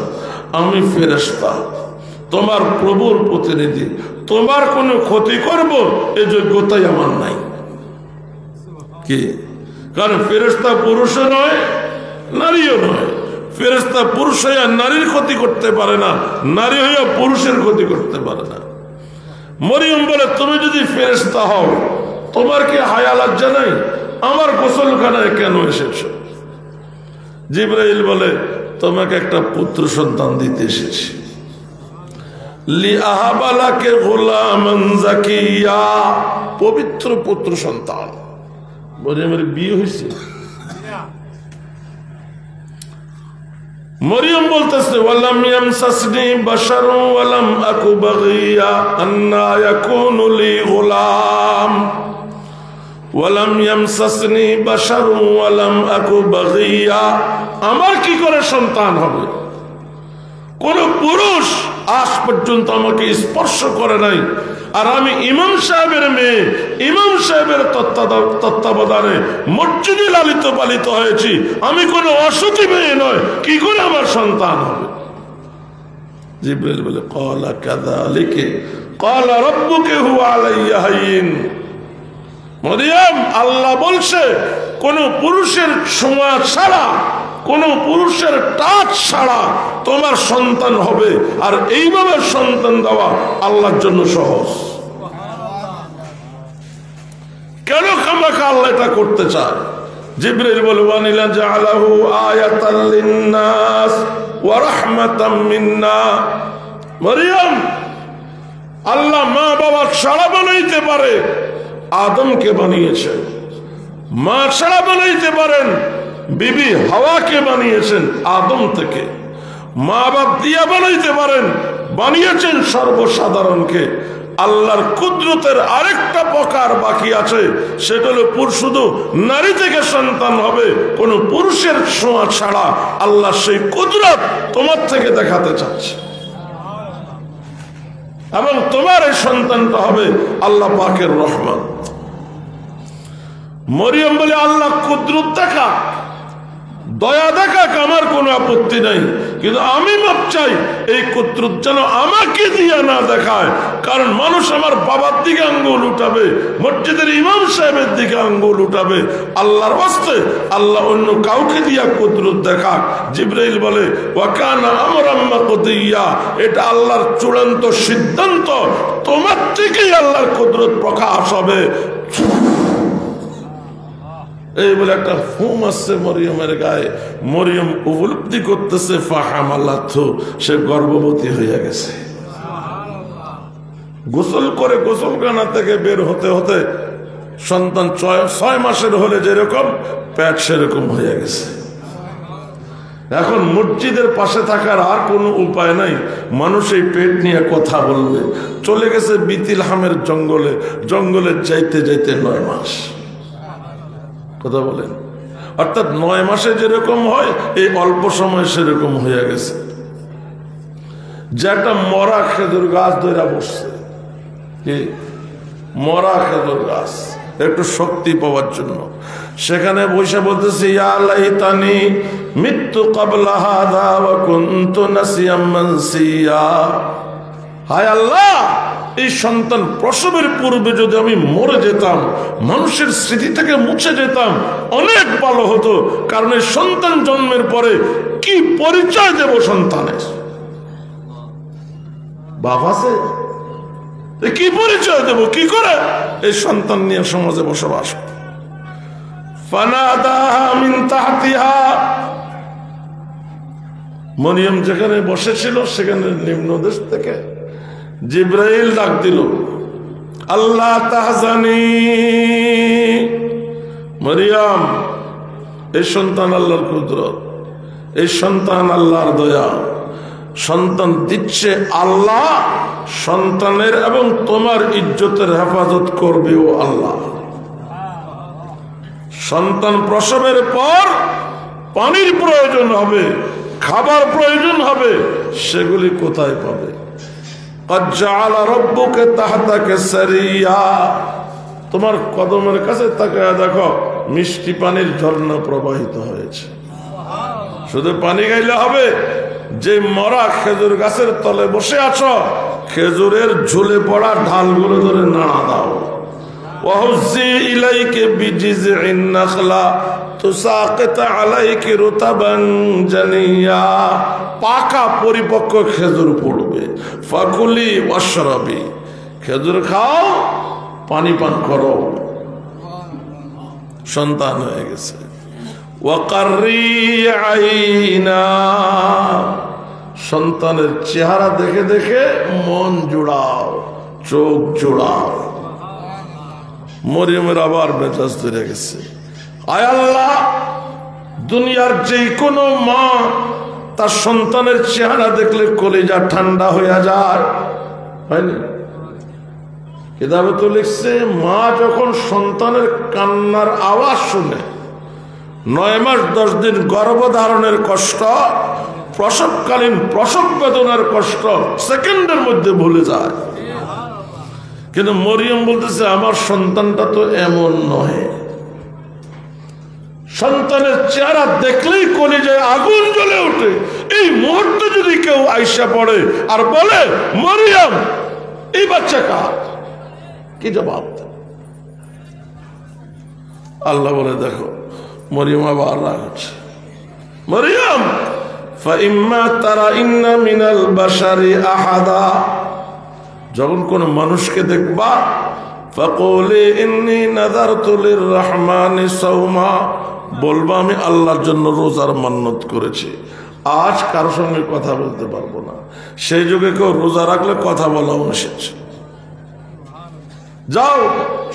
Speaker 1: আমি ফেরেশতা, তোমার প্রভুর প্রতিনিধি। তোমার কোনো ক্ষতি করব এই যোগ্যতাই আমার নাই। কি? কারণ ফেরেশতা পুরুষও নয়, নারীও নয়। ফেরেশতা পুরুষ হইয়া নারীর ক্ষতি করতে পারে না, নারী হইয়া পুরুষের ক্ষতি করতে পারে না। মরিয়ম বলে, তুমি যদি ফেরেশতা হও, তোমার কি হায়া লজ্জা নাই? আমার গোসলখানায় কেন এসেছো? জিবরাইল বলে, তোমাকে একটা পুত্র সন্তান দিতে এসেছি। লিআহাবালাকে গোলামান জাকিয়া, পবিত্র পুত্র সন্তান। মরিয়মের বিয়ে হয়েছে। মরিয়ম বলতেছে, ওয়ালাম ইয়ামসাসনি বাশারুন ওয়ালাম আকু বাগিয়া আন্না ইয়াকুনু লি গোলাম। ওয়ালাম ইয়ামসাসনি বাশারুন ওয়ালাম আকু বাগিয়া, আমার কি করে সন্তান হবে? কোন পুরুষ আজ পর্যন্ত আমাকে স্পর্শ করে নাই, আর আমি ইমাম সাহেবের মেয়ে, ইমাম সাহেবের তত্ত্বাবধানে মসজিদে লালিত পালিত হয়েছি, আমি কোনো অসতী মেয়ে নয়, কি করে আমার সন্তান হবে? জিবরাইল বলে, ক্বালা কাযালিকা ক্বালা রাব্বুকা হুয়া আলাইয়া হায়িন। মরিয়ম, আল্লাহ বলছে, কোন পুরুষের ছোঁয়া ছাড়া, কোন পুরুষের টাচ ছাড়া তোমার সন্তান হবে, আর এইভাবে সন্তান দেওয়া আল্লাহর জন্য সহজ। কেন রাখা আল্লাহ এটা করতে চায়। জিবরাইল বলে ওয়ানিলা জাআলাহু আয়াতাল লিন্নাস ওয়া রাহমাতাম মিন্না। মরিয়ম, আল্লাহ মা বাবা ছাড়া বানাইতে পারে, আদমকে বানিয়েছেন। মা ছাড়া বানাইতে পারেন, বিবি হাওয়াকে বানিয়েছেন আদম থেকে। মা বাপ দিয়া বানাইতে পারেন, বানিয়েছেন সর্বসাধারণকে। আল্লাহর কুদরতের আরেকটা প্রকার বাকি আছে, সেটা হলো শুধু নারী থেকে সন্তান হবে, কোন পুরুষের ছোঁয়া ছাড়া। আল্লাহ সেই কুদরত তোমার থেকে দেখাতে চাচ্ছে, এবং তোমার এই সন্তানটা হবে আল্লাহ পাকের রহমত। মরিয়ম বলে আল্লাহ কুদরত দেখা, দয়া দেখা, আমার কোনো আপত্তি নাই, কিন্তু আমি মাপ চাই এই কুদরত যেন আমাকে দিয়ে না দেখায়। কারণ মানুষ আমার বাবার দিকে আঙ্গুল উঠাবে, মসজিদের ইমাম সাহেবের দিকে আঙ্গুল উঠাবে, আল্লাহর ওয়াস্তে আল্লাহ অন্য কাউকে দিয়া কুদরত দেখাক। জিবরাইল বলে ওয়াকানা আমরাম মাকদিয়া, এটা আল্লাহর চূড়ান্ত সিদ্ধান্ত, তোমার থেকেই আল্লাহর কুদরত প্রকাশ হবে। এই বলে একটা ফুম আসছে মরিয়মের গায়ে। মরিয়ম উপলব্ধি করতেছে ফাহামালাতহু, সে গর্ভবতী হয়ে গেছে। গোসল করে গোসলখানা থেকে বের হতে হতে সন্তান 6 মাসের হলে যেরকম পেট সেরকম হয়ে গেছে। এখন মসজিদের পাশে থাকার আর কোনো উপায় নাই, মানুষ এই পেট নিয়ে কথা বলবে। চলে গেছে বিতিলহামের জঙ্গলে, জঙ্গলে যাইতে যাইতে 9 মাস। কথা বলেন, অর্থাৎ 9 মাসে যেরকম হয় এই অল্প সময় সেরকম হয়ে গেছে। যে একটা মরা খেজুর গাছ ধরে বসছে, মরা খেজুর গাছ, একটু শক্তি পাওয়ার জন্য সেখানে বসে বলতেছে ইয়া লাইতানি মিতু ক্বাবলা হাযা ওয়া কুনতু নাসিয়াম মানসিয়া। হায় আল্লাহ, এই সন্তান প্রসবের পূর্বে যদি আমি মরে যেতাম, মানুষের স্মৃতি থেকে মুছে যেতাম, অনেক ভালো হতো। কারণ এই সন্তান জন্মের পরে কি পরিচয় দেব সন্তানের? বাপ আছে, কি পরিচয় দেব, কি করে এই সন্তান নিয়ে সমাজে বসবাস? ফানাদাহা মিন তাহতিহা, মরিয়ম যেখানে বসেছিল সেখানে নিম্নদেশ থেকে জিবরাইল ডাক দিল, আল্লাহ তাহজানি। মরিয়ম, এই সন্তান আল্লাহর কুদরত, এই সন্তান আল্লাহর দয়া। সন্তান দিচ্ছে আল্লাহ, সন্তানের এবং তোমার ইজ্জতের হেফাজত করবেও আল্লাহ। সন্তান প্রসবের পর পানির প্রয়োজন হবে, খাবার প্রয়োজন হবে, সেগুলি কোথায় পাবে? তোমার কদমের কাছে তাকায় দেখো, মিষ্টি পানির ঝর্ণা প্রবাহিত হয়েছে। শুধু পানি গাইলে হবে? যে মরা খেজুর গাছের তলে বসে আছো, খেজুরের ঝুলে পড়া ঢালগুলো ধরে নাড়া দাও। ওয়াহুজ্জি ইলাইকা বিজিযিন নাখলা তুসাকিত আলাইকি রুতাবান জানিয়া, পাকা পরিপক্ক খেজুর পড়বে। ফাকুলি ওয়াশরাবি, খেজুর খাও, পানি পান করো। সন্তান হয়ে গেছে। ওয়াকাররি আইনা, সন্তানের চেহারা দেখে দেখে মন জোড়াও, চোখ জোড়াও। মরিয়মের আবার মেজাজ ধরে গেছে। আয় আল্লাহ, দুনিয়ার যে কোনো মা তার সন্তানের চেহারা দেখলে কলিজা ঠান্ডা হয়ে যায়, হয়নি? কিতাবে তো লিখছে, মা যখন সন্তানের কান্নার আওয়াজ শুনে, 9 মাস 10 দিন গর্ভধারণের কষ্ট, প্রসবকালীন প্রসব বেদনার কষ্ট সেকেন্ডের মধ্যে ভুলে যায়। কিন্তু মরিয়ম বলতেছে আমার সন্তানটা তো এমন নয়। সন্তানের চেহারা দেখলেই কলিজায় আগুন জ্বলে ওঠে। এই মুহূর্তে যদি কেউ আইসা পড়ে আর বলে মরিয়ম এই বাচ্চা কার, কি জবাব? আল্লাহ বলে দেখো, মরিয়ম আবার রাগ হচ্ছে। মরিয়ম ফাইম্মা তারাইন্না মিনাল বাশারি আহাদা, যখন কোন মানুষকে দেখবা, ফাকুলি ইন্নী নাযারতু লিররহমানি সাওমা, বলবো আমি আল্লাহর জন্য রোজার মান্নত করেছি, আজ কারোর সঙ্গে কথা বলতে পারবো না। সেই যুগে কেউ রোজা রাখলে কথা বলাও নিষেধ। যাও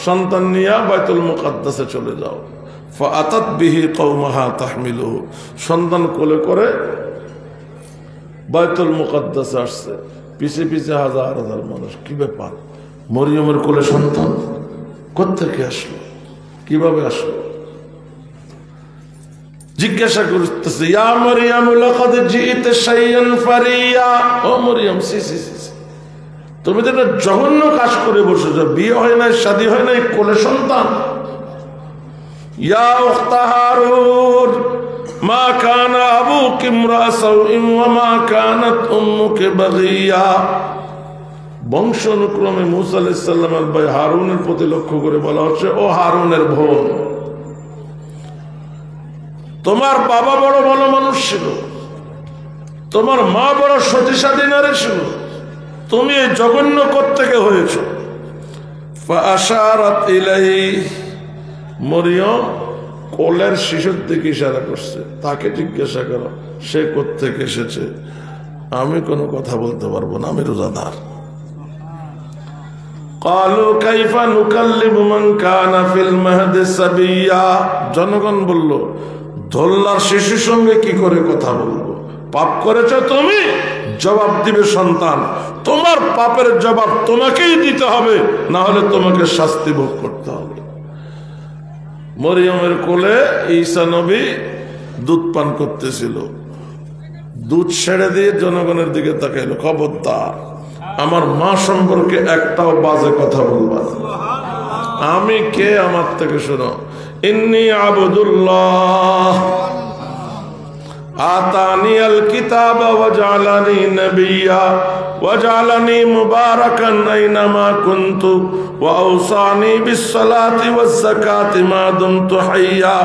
Speaker 1: সন্তান নিয়ে বাইতুল মুকাদ্দাসে চলে যাও। ফাআতাত বিহি কওমাহা তাহমিলুহু, সন্তান কোলে করে বাইতুল মুকাদ্দাসে আসছে, পিছে পিছে হাজার হাজার মানুষ। কি ব্যাপার, মরিয়মের কোলে সন্তান কোত্থেকে আসলো, কিভাবে আসলো? জিজ্ঞাসা করতেছে, ইয়া মরিয়ম লাকাদ জিইতা শাইয়ান ফারিয়া, ও মরিয়ম, সি সি সি, তুমি তো একটা জঘন্য কাজ করে বসেছো, বিয়ে হয় নাই, শাদী হয় নাই, কোলে সন্তান। ইয়া উখতা হারুন মা কানা আবুকি ইমরা সাউইন ওয়া মা কানাত উম্মুকি বাগিয়া। বংশ অনুক্রমে মুসা আলাইহিস সালামের ভাই হারুনের প্রতি লক্ষ্য করে বলা হচ্ছে, ও হারুনের বোন, তোমার বাবা বড় ভালো মানুষ ছিল, তোমার মা বড় সতীসাধী নারী ছিল, তুমি এই জঘন্য কোত্থেকে হয়েছ? ফাআশারাত ইলাইহি, মরিয়ম কোলের শিশুর দিকে ইশারা করছে। তাকে জিজ্ঞাসা করো সে কোত্থেকে এসেছে। আমি কোনো কথা বলতে পারবো না, আমি রোজাদার। ক্বালু কাইফা নুকাল্লিমু মান কানা ফিল মাহদি সাবিয়্যা, জনগণ বলল, ধোল্লার শিশুর সঙ্গে কি করে কথা বলবো? পাপ করেছো তুমি, জবাব দিবে সন্তান। তোমার পাপের জবাব তোমাকেই দিতে হবে, না হলে তোমাকে শাস্তি ভোগ করতে হবে। মরিয়মের কোলে ঈসা নবী দুধ পান করতেছিল, দুধ ছেড়ে দিয়ে জনগণের দিকে তাকাইলো, খবরদার আমার মা সম্পর্কে একটাও বাজে কথা বলবা না। আমি কে, আমার থেকে শোনো। ইন্নী আবদুল্লাহ আতানিয়াল কিতাবা ওয়া জাআলানি নাবিয়্যা ওয়া জাআলানি মুবারাকান আইনামা কুনতু ওয়া আওসানি বিস-সালাতি ওয়াজ-যাকাতি মা দুমতু হাইয়্যা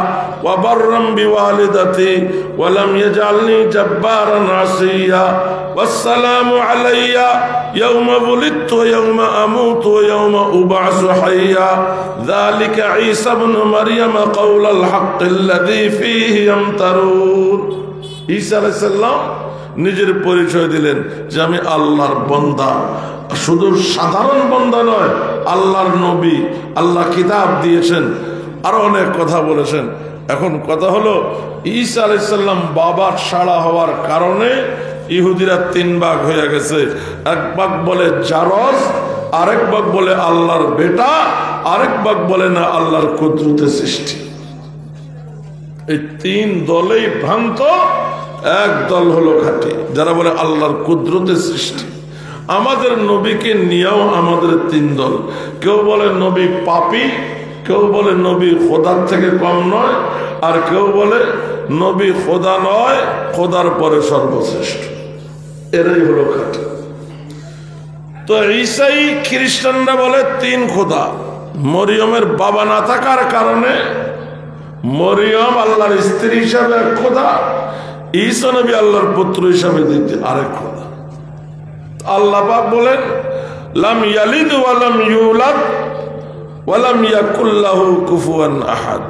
Speaker 1: ওয়া বাররাম বিওয়ালিদাতি ওয়া লাম ইয়াজআলনি জাব্বারান আসিয়্যা ওয়াস-সালামু আলাইয়া ইয়াওমা বুলিদতু ওয়া ইয়াওমা আমুতু ওয়া ইয়াওমা উবআসু হাইয়্যা যালিকা ঈসা ইবনু মারইয়াম কাওলাল হাক্কিল্লাযী ফীহি ইয়ামতারুন। ঈসা আলাইহিস সালাম নিজের পরিচয় দিলেন যে আমি আল্লাহর বান্দা, শুধু সাধারণ বান্দা নয়, আল্লাহর নবী, আল্লাহ কিতাব দিয়েছেন, আরো অনেক কথা বলেছেন। এখন কথা হলো, ঈসা আলাইহিস সালাম বাবার ছাড়া হওয়ার কারণে ইহুদিরা তিন ভাগ হয়ে গেছে। এক ভাগ বলে জারজ, আরেক ভাগ বলে আল্লাহর বেটা, আরেক ভাগ বলে না আল্লাহর কুদরতে সৃষ্টি। এই তিন দলেই ভ্রান্ত, এক দল হলো খাঁটি, যারা বলে আল্লাহর কুদরতে সৃষ্টি। আমাদের নবীকে নিয়েও আমাদের তিন দল। কেউ বলে নবী পাপী, কেউ বলে নবী খোদার থেকে কম নয়, আর কেউ বলে নবী খোদা নয়, খোদার পরে সর্বশ্রেষ্ঠ। এরাই হলো খাঁটি। তো ঈসাই খ্রিস্টানরা বলে তিন খোদা। মরিয়মের বাবা না থাকার কারণে মরিয়ম আল্লাহর স্ত্রী হিসাবে এক খোদা, ঈসা নবী আল্লাহর পুত্র হিসাবে দ্বিতীয় আরেক খোদা। আল্লাহ পাক বলেন, লাম ইয়ালিদ ওয়া লাম ইউলাদ ওয়া লাম ইয়াকুল লাহু কুফুয়ান আহাদ।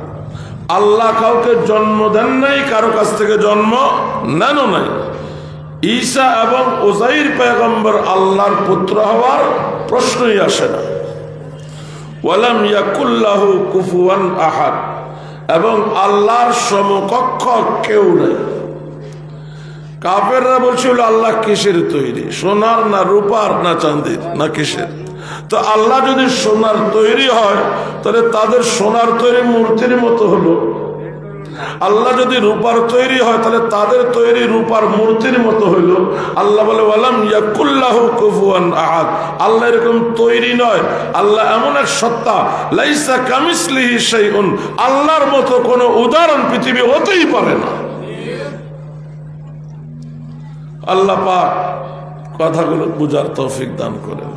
Speaker 1: আল্লাহ কাউকে জন্ম দেন নাই, কারো কাছ থেকে জন্ম নেনও নাই। ঈসা এবং উযাইর পয়গম্বর আল্লাহর পুত্র হওয়ার প্রশ্নই আসে না। ওয়া লাম ইয়াকুল লাহু কুফুয়ান আহাদ, এবং আল্লাহর সমকক্ষ কেউ নাই। কাফেররা বলছিল আল্লাহ কিসের তৈরি, সোনার না রূপার না চাঁদির না কিসের? তো আল্লাহ যদি সোনার তৈরি হয় তাহলে তাদের সোনার তৈরি মূর্তির মতো হলো। আল্লাহ যদি রূপার তৈরি হয় তাহলে তাদের তৈরি রূপার মূর্তির মতো হইল। আল্লাহ বলে ওয়ালাম ইয়াকুল লাহু কুফুয়ান আহাদ, আল্লাহ এরকম তৈরি নয়। আল্লাহ এমন এক সত্তা, লাইসা কামিসলিহি শাইউন, আল্লাহর মতো কোনো উদাহরণ পৃথিবী হতেই পারে না। আল্লাহ পাক কথাগুলো বুঝার তৌফিক দান করেন।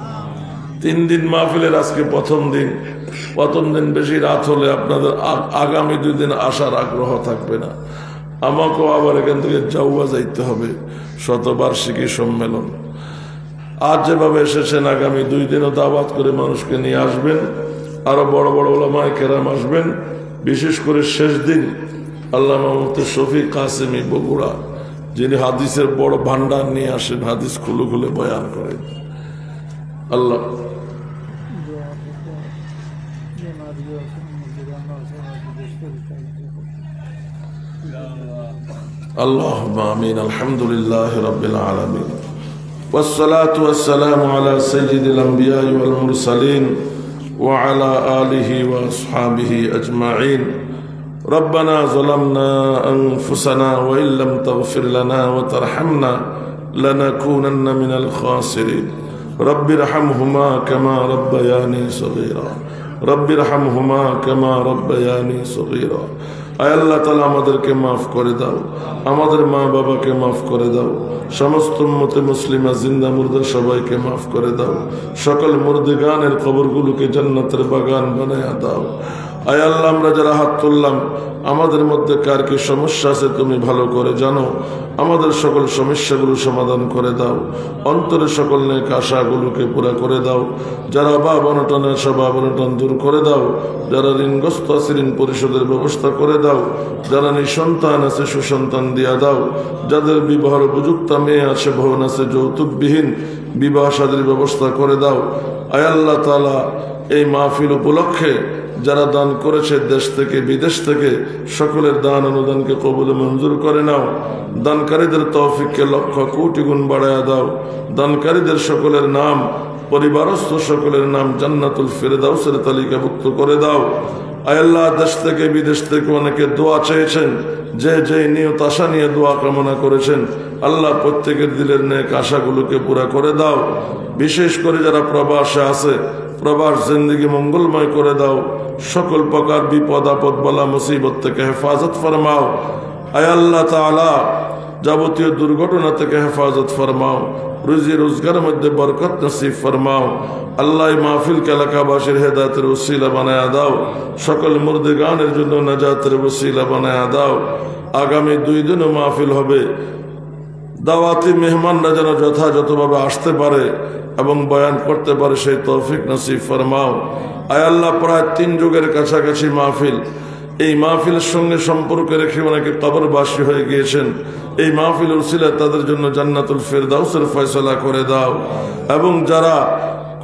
Speaker 1: 3 দিন মাহফিলের আজকে প্রথম দিন বেশি রাত হলে আপনাদের আগামী 2 দিন আসার আগ্রহ থাকবে না। আমাকেও আবার এখান থেকে জাউয়া যাইতে হবে, শতবার্ষিকী সম্মেলন। আজ যেভাবে এসেছেন আগামী 2 দিনও দাওয়াত করে মানুষকে নিয়ে আসবেন। আরো বড় বড় উলামায়ে কেরাম আসবেন, বিশেষ করে শেষ দিন আল্লামা মুফতি শফিক কাসেমি বগুড়া, যিনি হাদিসের বড় ভান্ডার নিয়ে আসেন, হাদিস খুলে খুলে বয়ান করেন। আল্লাহ আল্লাহুম্মা আমিন। আলহামদুলিল্লাহি রাব্বিল আলামিন والصلاة والسلام على سيد الأنبياء والمرسلين وعلى آله وأصحابه أجمعين. ربنا ظلمنا أنفسنا وإن لم تغفر لنا وترحمنا لنكونن من الخاسرين. رب ارحمهما كما ربياني صغيرا رب ارحمهما كما ربياني صغيرا. আয় আল্লাহ তাআলা আমাদেরকে মাফ করে দাও, আমাদের মা বাবাকে মাফ করে দাও, সমস্ত উম্মতে মুসলিমা জিন্দা মুর্দা সবাইকে মাফ করে দাও, সকল মুর্দিগানের কবরগুলোকে জান্নাতের বাগান বানায়া দাও। আয় আল্লাহ আমরা যারা হাত তুললাম, আমাদের মধ্যে কার কি সমস্যা আছে তুমি ভালো করে জানো, আমাদের সকল সমস্যাগুলো সমাধান করে দাও, অন্তরে সকল নেক আশাগুলোকে পুরা করে দাও, যারা অভাব অনটনের সব অনটন দূর করে দাও, যারা ঋণগ্রস্ত আছে ঋণ পরিশোধের ব্যবস্থা করে দাও, যারা নিঃসন্তান আছে সুসন্তান দিয়া দাও, যাদের বিবাহের উপযুক্ত মেয়ে আছে ভবন আছে যৌতুকবিহীন বিবাহ শাদীর ব্যবস্থা করে দাও। আয় আল্লাহ তাআলা এই মাহফিল উপলক্ষে যারা দান করেছে দেশ থেকে বিদেশ থেকে, সকলের দান অনুদানকে কবুল মঞ্জুর করে নাও। দানকারীদের তৌফিককে লক্ষ কোটি গুণ বাড়ায়া দাও। দানকারীদের সকলের নাম, পরিবারস্থ সকলের নাম জান্নাতুল ফিরদাউসের তালিকাভুক্ত করে দাও। আয় আল্লাহ দেশ থেকে বিদেশ থেকে অনেকে দোয়া চেয়েছেন, যে যে নিয়ত আশা নিয়ে দোয়া কামনা করেছেন, আল্লাহ প্রত্যেকের দিলের নেক আশাগুলোকে পুরা করে দাও। বিশেষ করে যারা প্রবাসে আছে, প্রবাস জিন্দেগি মঙ্গলময় করে দাও, সকল প্রকার বিপদ আপদ বালা মুসিবত থেকে হেফাজত ফরমাও। আয় আল্লাহ তাআলা যাবতীয় দুর্ঘটনা থেকে হেফাজত ফরমাও, রুজি রোজগারের মধ্যে বরকত নসিব ফরমাও। আল্লাহ মাহফিলকে এলাকাবাসীর হেদায়েতের ওসিলা বানায়া দাও, সকল মুর্দিগানের জন্য নাজাতের ওসিলা বানায়া দাও। আগামী 2 দিনও মাহফিল হবে, দাওয়াতি মেহমানরা যেন যথাযথভাবে আসতে পারে এবং বয়ান করতে পারে সেই তৌফিক নসিব ফরমাও। আয় আল্লাহ প্রায় 3 যুগের কাছাকাছি মাহফিল, এই মাহফিলের সঙ্গে সম্পর্ক রেখে অনেকে কবরবাসী হয়ে গিয়েছেন, এই মাহফিল উসিলায় তাদের জন্য জান্নাতুল ফিরদাউসের ফয়সালা করে দাও। এবং যারা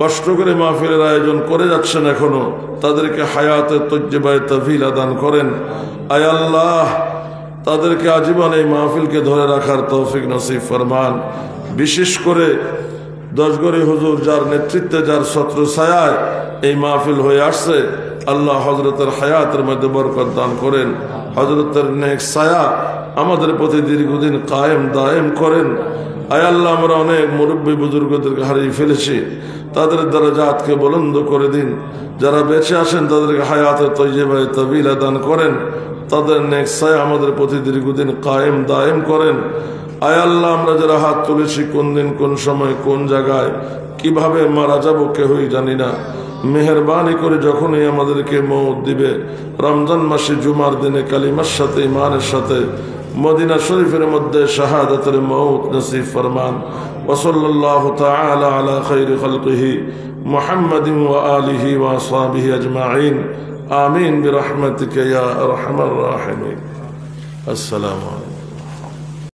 Speaker 1: কষ্ট করে মাহফিলের আয়োজন করে যাচ্ছেন এখনো, তাদেরকে হায়াতে তজ্জিবায়ে তাফিলা দান করেন। আয় আল্লাহ তাদেরকে আজীবন এই মাহফিলকে ধরে রাখার তৌফিক নসিব ফরমান। বিশেষ করে 10 গড়ি হুজুর যার নেতৃত্বে, যার ছত্র ছায়ায় এই মাহফিল হয়ে আসছে, আল্লাহ হযরতের হায়াতের মধ্যে বরকত দান করেন, হযরতের নেক ছায়া আমাদের প্রতি দীর্ঘদিন কায়েম দায়েম করেন। আয় আল্লাহ আমরা অনেক মুরব্বী বুজুর্গদেরকে হারিয়ে ফেলেছি, তাদের দরজাতকে বুলন্দ করে দিন। যারা বেঁচে আছেন তাদেরকে হায়াতে তয়্যিবায়ে তাবিলা দান করেন, তাদের নেক ছায়া আমাদের প্রতি দীর্ঘদিন কায়েম দায়েম করেন। আয় আল্লাহ আমরা যারা হাত তুলেছি, কোন দিন কোন সময় কোন জায়গায় কিভাবে মারা যাব কেউই জানি না। মেহেরবানি করে যখনই আমাদেরকে মওত দিবে, রমজান মাসে জুমার দিনে কালিমার সাথে ঈমানের সাথে মদিনা শরীফের মধ্যে শাহাদাতের মওত নসিব ফরমান। ওয়া সাল্লাল্লাহু তাআলা আলা খায়রি খালকিহি মুহাম্মাদিন ওয়া আলিহি ওয়া আসহাবিহি আজমাইন। আমিন বিরহমাতিকা ইয়া আরহামার রাহিমিন। আসসালামু